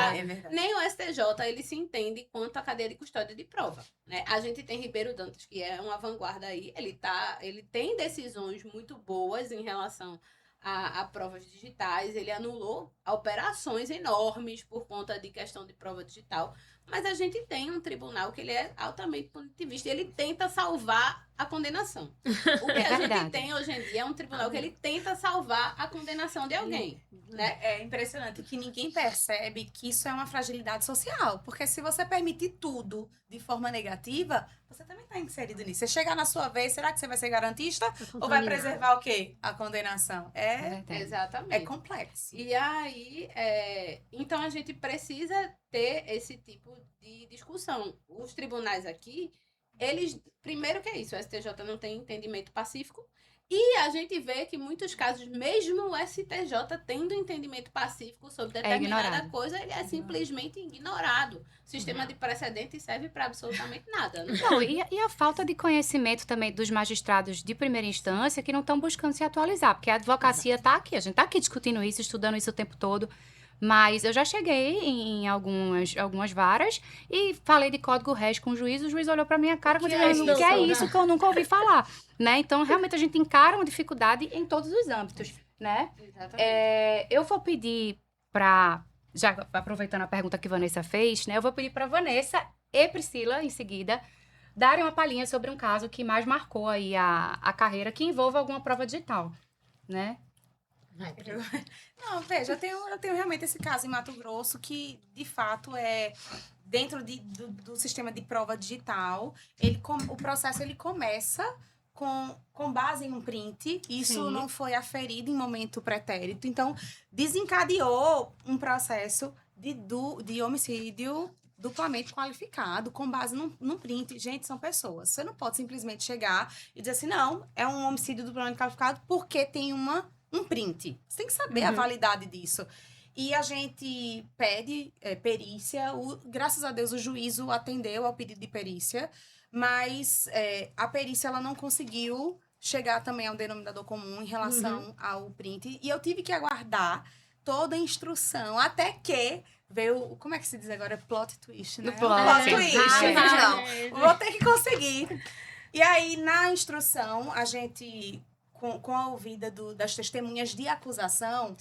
nem o STJ ele se entende quanto à cadeia de custódia de prova, né? A gente tem Ribeiro Dantas, que é uma vanguarda aí, ele tem decisões muito boas em relação a provas digitais, ele anulou operações enormes por conta de questão de prova digital, mas a gente tem um tribunal que ele é altamente punitivista, ele tenta salvar a condenação. O que a gente tem hoje em dia é um tribunal que ele tenta salvar a condenação de alguém, né? É impressionante que ninguém percebe que isso é uma fragilidade social, porque se você permitir tudo de forma negativa, você também está inserido nisso. Você chegar na sua vez, será que você vai ser garantista ou vai preservar o quê? A condenação. Exatamente. É complexo. E aí, então a gente precisa ter esse tipo de discussão. Os tribunais aqui, primeiro que é isso, o STJ não tem entendimento pacífico, e a gente vê que em muitos casos, mesmo o STJ tendo entendimento pacífico sobre determinada coisa, ele é simplesmente ignorado. O sistema de precedente serve para absolutamente nada. Né? Não, e a falta de conhecimento também dos magistrados de primeira instância que não estão buscando se atualizar, porque a advocacia está aqui, a gente está aqui discutindo isso, estudando isso o tempo todo. Mas eu já cheguei em algumas varas e falei de código réis com o juiz olhou para minha cara e disse, que é isso que eu nunca ouvi falar, né? Então, realmente, a gente encara uma dificuldade em todos os âmbitos, né? Exatamente. Eu vou pedir para, já aproveitando a pergunta que Vanessa fez, né? Eu vou pedir para Vanessa e Priscila, em seguida, darem uma palhinha sobre um caso que mais marcou aí a carreira, que envolve alguma prova digital, né? Não, veja, eu tenho realmente esse caso em Mato Grosso que, de fato, é dentro do sistema de prova digital, o processo ele começa com base em um print, isso não foi aferido em momento pretérito, então desencadeou um processo de homicídio duplamente qualificado, com base num print. Gente, são pessoas. Você não pode simplesmente chegar e dizer assim, não, é um homicídio duplamente qualificado porque tem um print. Você tem que saber a validade disso. E a gente pede perícia. Graças a Deus, o juízo atendeu ao pedido de perícia, mas a perícia ela não conseguiu chegar também ao denominador comum em relação ao print. E eu tive que aguardar toda a instrução, até que veio... Como é que se diz agora? Plot twist, né? Plot twist. Vou ter que conseguir. E aí, na instrução, a gente... Com a ouvida das testemunhas de acusação,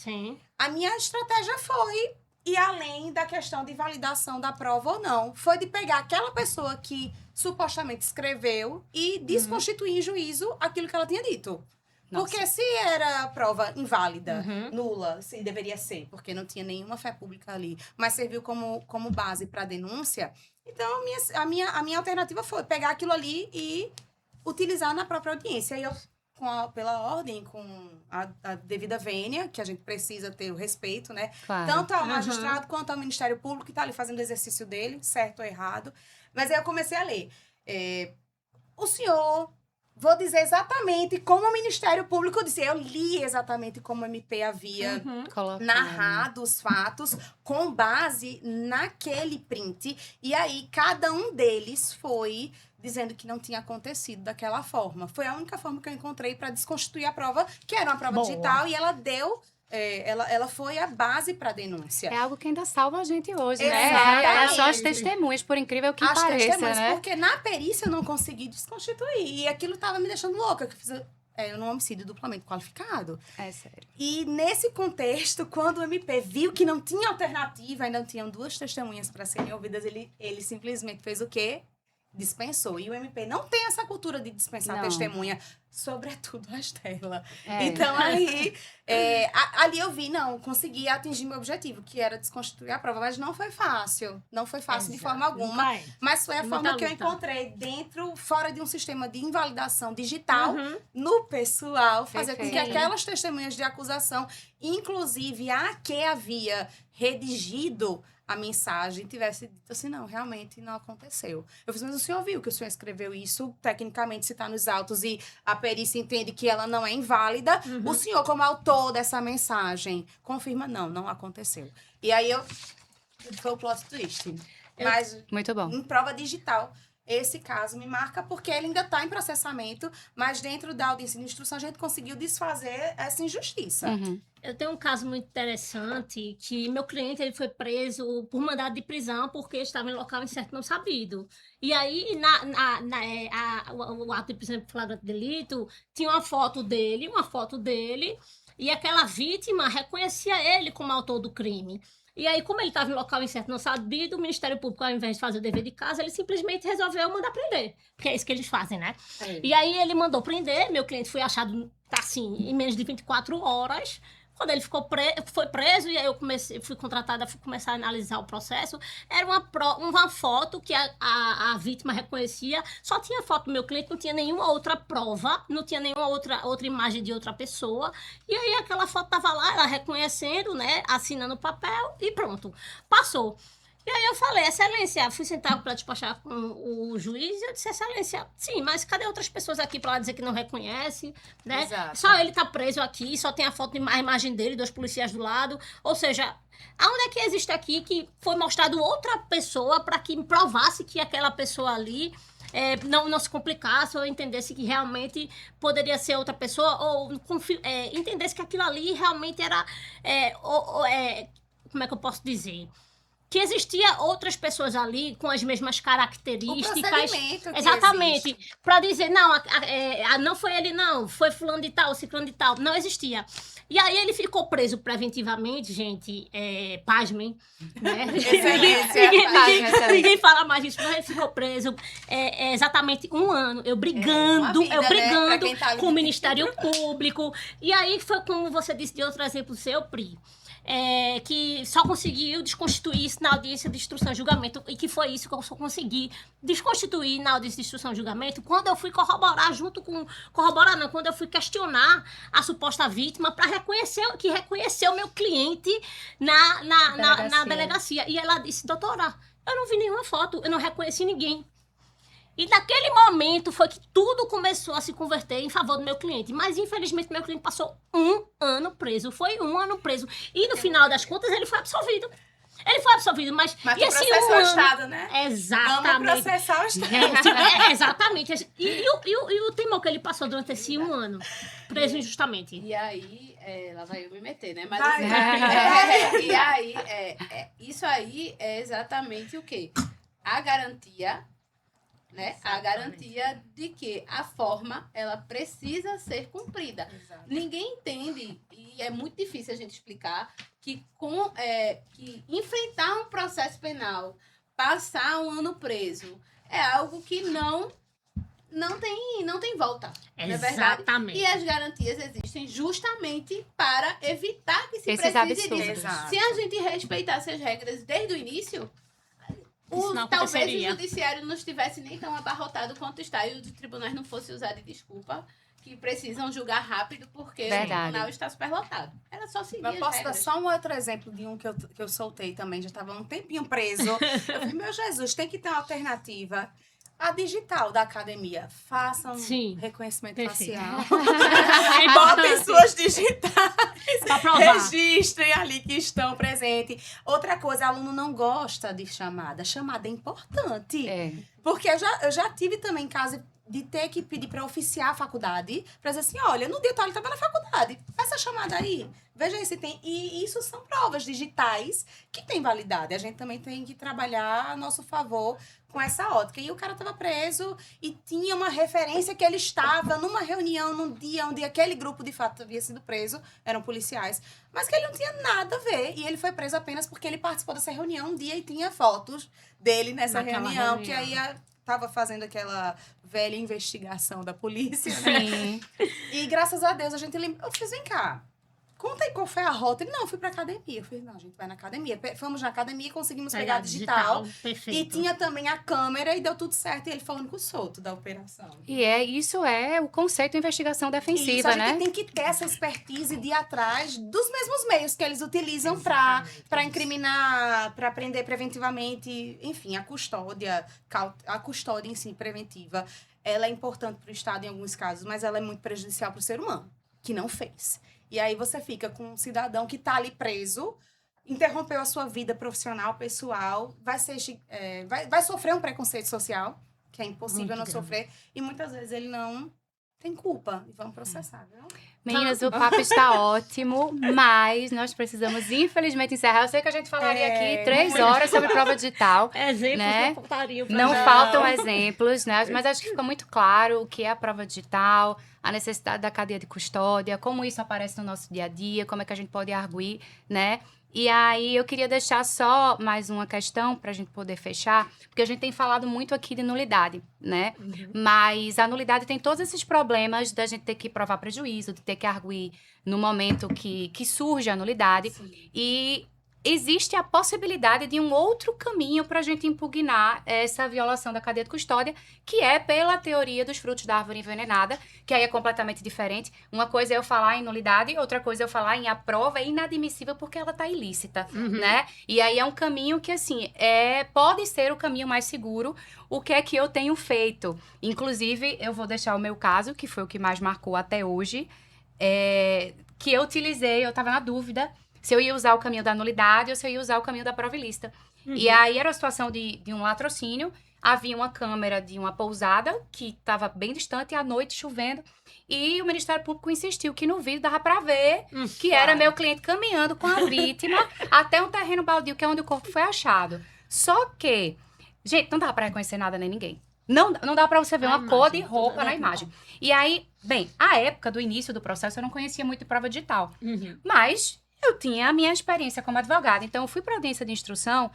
a minha estratégia foi ir além da questão de validação da prova ou não. Foi de pegar aquela pessoa que supostamente escreveu e desconstituir em juízo aquilo que ela tinha dito. Nossa. Porque se era prova inválida, Uhum. nula, se deveria ser, porque não tinha nenhuma fé pública ali, mas serviu como base para denúncia, então a minha alternativa foi pegar aquilo ali e utilizar na própria audiência. E eu, pela ordem, com a devida vênia, que a gente precisa ter o respeito, né? Claro. Tanto ao Aham. magistrado quanto ao Ministério Público, que está ali fazendo o exercício dele, certo ou errado. Mas aí eu comecei a ler. O senhor, vou dizer exatamente como o Ministério Público disse. Eu li exatamente como o MP havia Uhum. Colocado. narrado os fatos com base naquele print. E aí, cada um deles foi dizendo que não tinha acontecido daquela forma. Foi a única forma que eu encontrei para desconstituir a prova, que era uma prova Boa. digital, e ela deu... ela foi a base para a denúncia. É algo que ainda salva a gente hoje, Exatamente. né? São as testemunhas, por incrível que As pareça, testemunhas, né? porque na perícia eu não consegui desconstituir. E aquilo tava me deixando louca, que eu fiz um homicídio duplamente qualificado. É sério. E nesse contexto, quando o MP viu que não tinha alternativa, ainda tinham 2 testemunhas para serem ouvidas, ele simplesmente fez o quê? Dispensou. E o MP não tem essa cultura de dispensar Não. testemunha, sobretudo a Estela. É. Então, aí, ali eu vi, não, consegui atingir meu objetivo, que era desconstituir a prova, mas não foi fácil. Não foi fácil de forma alguma. Nunca é. Mas foi a Muita forma que eu luta. encontrei fora de um sistema de invalidação digital, Uhum. no pessoal, fazer com que Perfeito. aquelas testemunhas de acusação, inclusive a que havia redigido a mensagem, tivesse dito assim, não, realmente não aconteceu. Eu fiz, mas o senhor viu que o senhor escreveu isso, tecnicamente, se está nos autos e a perícia entende que ela não é inválida, Uhum. o senhor, como autor dessa mensagem, confirma, não aconteceu. E aí foi o plot twist. Mas Muito bom. em prova digital, esse caso me marca porque ele ainda está em processamento, mas dentro da audiência de instrução a gente conseguiu desfazer essa injustiça. Uhum. Eu tenho um caso muito interessante que meu cliente ele foi preso por mandado de prisão porque estava em local incerto não sabido. E aí, o ato de prisão por flagrante delito tinha uma foto dele, e aquela vítima reconhecia ele como autor do crime. E aí, como ele estava em local incerto não sabido, o Ministério Público, ao invés de fazer o dever de casa, ele simplesmente resolveu mandar prender. Porque é isso que eles fazem, né? E aí, ele mandou prender, meu cliente foi achado, assim, em menos de 24 horas. Quando ele foi preso, e aí eu fui contratada, fui começar a analisar o processo, era uma foto que a vítima reconhecia, só tinha foto do meu cliente, não tinha nenhuma outra prova, não tinha nenhuma outra imagem de outra pessoa, e aí aquela foto tava lá, ela reconhecendo, né, assinando o papel, e pronto, passou. E aí eu falei, excelência, fui sentar para despachar com o juiz e eu disse, excelência, sim, mas cadê outras pessoas aqui para dizer que não reconhece, né? Exato. Só ele tá preso aqui, só tem a foto, a imagem dele, 2 policiais do lado, ou seja, aonde é que existe aqui que foi mostrado outra pessoa para que provasse que aquela pessoa ali não se complicasse ou entendesse que realmente poderia ser outra pessoa ou entendesse que aquilo ali realmente era, como é que eu posso dizer? Que existia outras pessoas ali com as mesmas O características. procedimento que Exatamente. existe. Para dizer, não, não foi ele, não, foi fulano de tal, ciclano de tal. Não existia. E aí ele ficou preso preventivamente, gente, pasmem, né? Excelência. Ninguém fala mais disso, mas ele ficou preso exatamente 1 ano. Eu brigando, uma vida, né? Pra quem tá ali com o de Ministério Público. E aí foi como você disse de outro exemplo seu, Pri. Que só conseguiu desconstituir isso na audiência de instrução e julgamento, e que foi isso que eu só consegui desconstituir na audiência de instrução e julgamento quando eu fui quando eu fui questionar a suposta vítima para reconheceu meu cliente na delegacia. E ela disse, doutora, eu não vi nenhuma foto, eu não reconheci ninguém. E naquele momento foi que tudo começou a se converter em favor do meu cliente. Mas, infelizmente, meu cliente passou 1 ano preso. Foi 1 ano preso. E, no final das contas, ele foi absolvido. Mas Mas e tu esse processou 1 o ano... Estado, né? Vamos Exatamente. processar o Estado. Exatamente. E o temor que ele passou durante esse 1 ano, preso injustamente. E aí, lá vai eu me meter, né? Mas Vai. assim, e aí, isso aí é exatamente o quê? A garantia, né? A garantia de que a forma, ela precisa ser cumprida. Exato. Ninguém entende, e é muito difícil a gente explicar, que que enfrentar um processo penal, passar 1 ano preso, é algo que não tem volta. Não é verdade? Exatamente. E as garantias existem justamente para evitar que se Esses precise absurdos. disso. Exato. Se a gente respeitasse as regras desde o início, Isso não talvez o aconteceria. judiciário não estivesse nem tão abarrotado quanto está e os tribunais não fossem usar de desculpa que precisam julgar rápido porque Verdade. o tribunal está superlotado. Era só seguir Mas as posso dar regras. só um outro exemplo de um que eu soltei também, já estava um tempinho preso. Eu falei, meu Jesus, tem que ter uma alternativa. A digital da academia. Façam Sim. reconhecimento Perfeito. facial. É Botem importante. suas digitais. Pra provar. Registrem ali que estão presentes. Outra coisa, aluno não gosta de chamada. Chamada é importante. É. Porque eu já tive também caso de ter que pedir para oficiar a faculdade, para dizer assim, olha, no dia tal ele estava na faculdade, essa chamada aí, veja aí se tem. E isso são provas digitais que têm validade. A gente também tem que trabalhar a nosso favor com essa ótica. E o cara estava preso e tinha uma referência que ele estava numa reunião num dia onde aquele grupo de fato havia sido preso, eram policiais, mas que ele não tinha nada a ver. E ele foi preso apenas porque ele participou dessa reunião um dia e tinha fotos dele nessa Naquela reunião, que reunião. aí tava fazendo aquela velha investigação da polícia, né? Sim. E graças a Deus a gente lembrou. Eu fiz, vem cá, conta aí qual foi a rota. Ele, não, eu fui pra academia. Eu fiz, não, a gente vai na academia. Fomos na academia e conseguimos pegar a digital. Perfeito. E tinha também a câmera e deu tudo certo. E ele foi o único solto da operação. E isso é o conceito de investigação Isso, defensiva, a gente né? tem que ter essa expertise de ir atrás dos mesmos meios que eles utilizam para incriminar, para prender preventivamente, enfim, a custódia em si, preventiva, ela é importante para o Estado em alguns casos, mas ela é muito prejudicial para o ser humano, que não fez. E aí você fica com um cidadão que está ali preso, interrompeu a sua vida profissional, pessoal, vai sofrer um preconceito social, que é impossível Muito não grave. sofrer, e muitas vezes ele não tem culpa e vão processar, viu? Meninas, o papo está ótimo, mas nós precisamos, infelizmente, encerrar. Eu sei que a gente falaria aqui 3 horas sobre prova digital. Exemplos né? não faltariam pra Não nós. faltam exemplos, né? Mas acho que ficou muito claro o que é a prova digital, a necessidade da cadeia de custódia, como isso aparece no nosso dia a dia, como é que a gente pode arguir, né? E aí eu queria deixar só mais uma questão para a gente poder fechar, porque a gente tem falado muito aqui de nulidade, né? Mas a nulidade tem todos esses problemas da gente ter que provar prejuízo, de ter que arguir no momento que surge a nulidade. E existe a possibilidade de um outro caminho para a gente impugnar essa violação da cadeia de custódia, que é pela teoria dos frutos da árvore envenenada, que aí é completamente diferente. Uma coisa é eu falar em nulidade, outra coisa é eu falar em a prova é inadmissível porque ela está ilícita, né? E aí é um caminho que, assim, pode ser o caminho mais seguro. O que é que eu tenho feito? Inclusive, eu vou deixar o meu caso, que foi o que mais marcou até hoje, que eu utilizei, eu estava na dúvida se eu ia usar o caminho da nulidade ou se eu ia usar o caminho da prova ilícita. E aí era a situação de um latrocínio, havia uma câmera de uma pousada que estava bem distante, à noite chovendo, e o Ministério Público insistiu que no vídeo dava para ver que era meu cliente caminhando com a vítima até um terreno baldio, que é onde o corpo foi achado. Só que, gente, não dava para reconhecer nada nem ninguém. Não dá para você ver A uma cor de imagem, roupa tudo na normal. imagem. E aí, bem, a época do início do processo eu não conhecia muito de prova digital. Mas eu tinha a minha experiência como advogada. Então, eu fui para a audiência de instrução,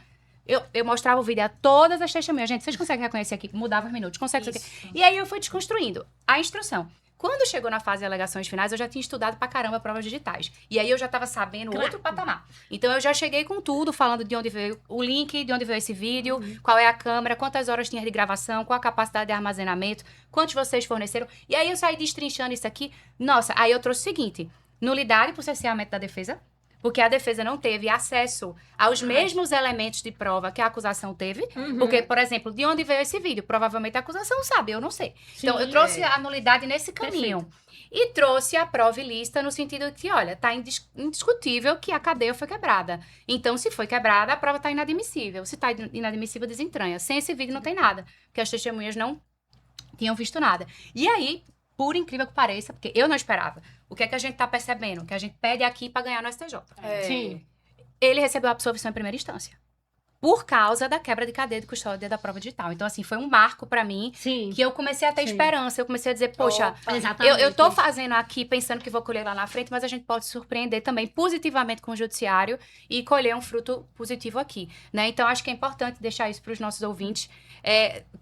eu mostrava o vídeo a todas as testemunhas. Gente, vocês conseguem reconhecer aqui que mudava os minutos? Consegue isso aqui? E aí, eu fui desconstruindo a instrução. Quando chegou na fase de alegações finais, eu já tinha estudado pra caramba provas digitais. E aí, eu já estava sabendo outro patamar. Então, eu já cheguei com tudo, falando de onde veio o link, de onde veio esse vídeo, qual é a câmera, quantas horas tinha de gravação, qual a capacidade de armazenamento, quantos vocês forneceram. E aí, eu saí destrinchando isso aqui. Nossa, aí eu trouxe o seguinte: nulidade por cerceamento da defesa, porque a defesa não teve acesso aos mesmos elementos de prova que a acusação teve. Porque, por exemplo, de onde veio esse vídeo? Provavelmente a acusação sabe, eu não sei. Então, eu trouxe a nulidade nesse caminho. E trouxe a prova ilícita no sentido de que, olha, tá indiscutível que a cadeia foi quebrada. Então, se foi quebrada, a prova tá inadmissível. Se tá inadmissível, desentranha. Sem esse vídeo não tem nada, porque as testemunhas não tinham visto nada. E aí, por incrível que pareça, porque eu não esperava, o que é que a gente tá percebendo? Que a gente pede aqui para ganhar no STJ. Sim. Ele recebeu a absolvição em primeira instância. por causa da quebra de cadeia de custódia da prova digital. Então, assim, foi um marco para mim, Sim. que eu comecei a ter Sim. esperança. Eu comecei a dizer, poxa, Exatamente. eu tô fazendo aqui pensando que vou colher lá na frente, mas a gente pode surpreender também positivamente com o judiciário e colher um fruto positivo aqui, né? Então, acho que é importante deixar isso para os nossos ouvintes.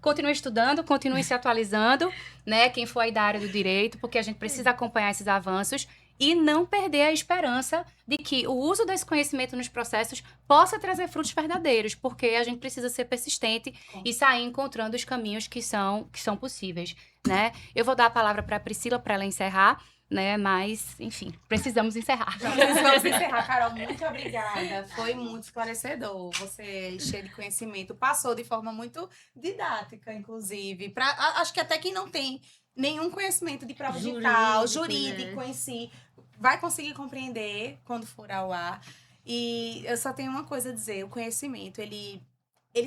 Continue estudando, continue se atualizando, né? Quem for aí da área do direito, porque a gente precisa acompanhar esses avanços e não perder a esperança de que o uso desse conhecimento nos processos possa trazer frutos verdadeiros, porque a gente precisa ser persistente e sair encontrando os caminhos que são possíveis, né? Eu vou dar a palavra para a Priscila para ela encerrar, né? Mas, enfim, precisamos encerrar. Vamos encerrar, Carol. Muito obrigada. Foi muito esclarecedor. Você, cheio de conhecimento, passou de forma muito didática, inclusive. Acho que até quem não tem nenhum conhecimento de prova digital, jurídico em si, vai conseguir compreender quando for ao ar. E eu só tenho uma coisa a dizer: o conhecimento, ele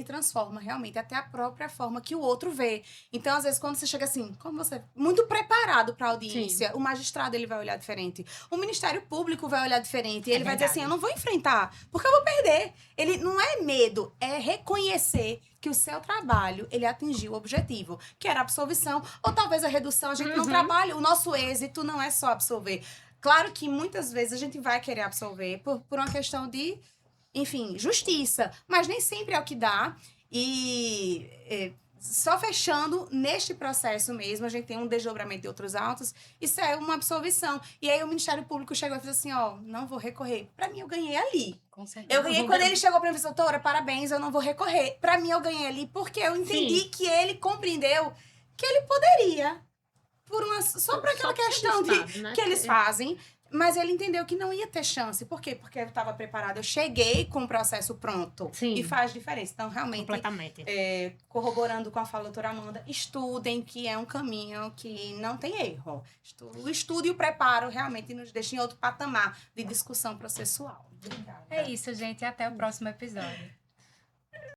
transforma realmente até a própria forma que o outro vê. Então, às vezes, quando você chega assim, como você muito preparado para a audiência, o magistrado ele vai olhar diferente, o Ministério Público vai olhar diferente, e ele vai dizer assim, eu não vou enfrentar, porque eu vou perder. Ele não é medo, é reconhecer que o seu trabalho, ele atingiu o objetivo, que era a absolvição, ou talvez a redução. A gente não trabalha, o nosso êxito não é só absolver. Claro que muitas vezes a gente vai querer absolver por uma questão de, enfim, justiça, mas nem sempre é o que dá. E só fechando, neste processo mesmo, a gente tem um desdobramento de outros autos, isso é uma absolvição. E aí o Ministério Público chegou e fez assim, não vou recorrer. Pra mim, eu ganhei ali. Com certeza. Eu ganhei quando ele chegou pra mim e falou, doutora, parabéns, eu não vou recorrer. Pra mim, eu ganhei ali porque eu entendi que ele compreendeu que ele poderia, só por aquela questão que eles fazem. Mas ele entendeu que não ia ter chance. Por quê? Porque eu estava preparada. Eu cheguei com o processo pronto. Sim. E faz diferença. Então, realmente, Completamente. Corroborando com a fala da doutora Amanda, estudem, que é um caminho que não tem erro. O estudo e o preparo realmente nos deixam em outro patamar de discussão processual. Obrigada. É isso, gente. Até o próximo episódio.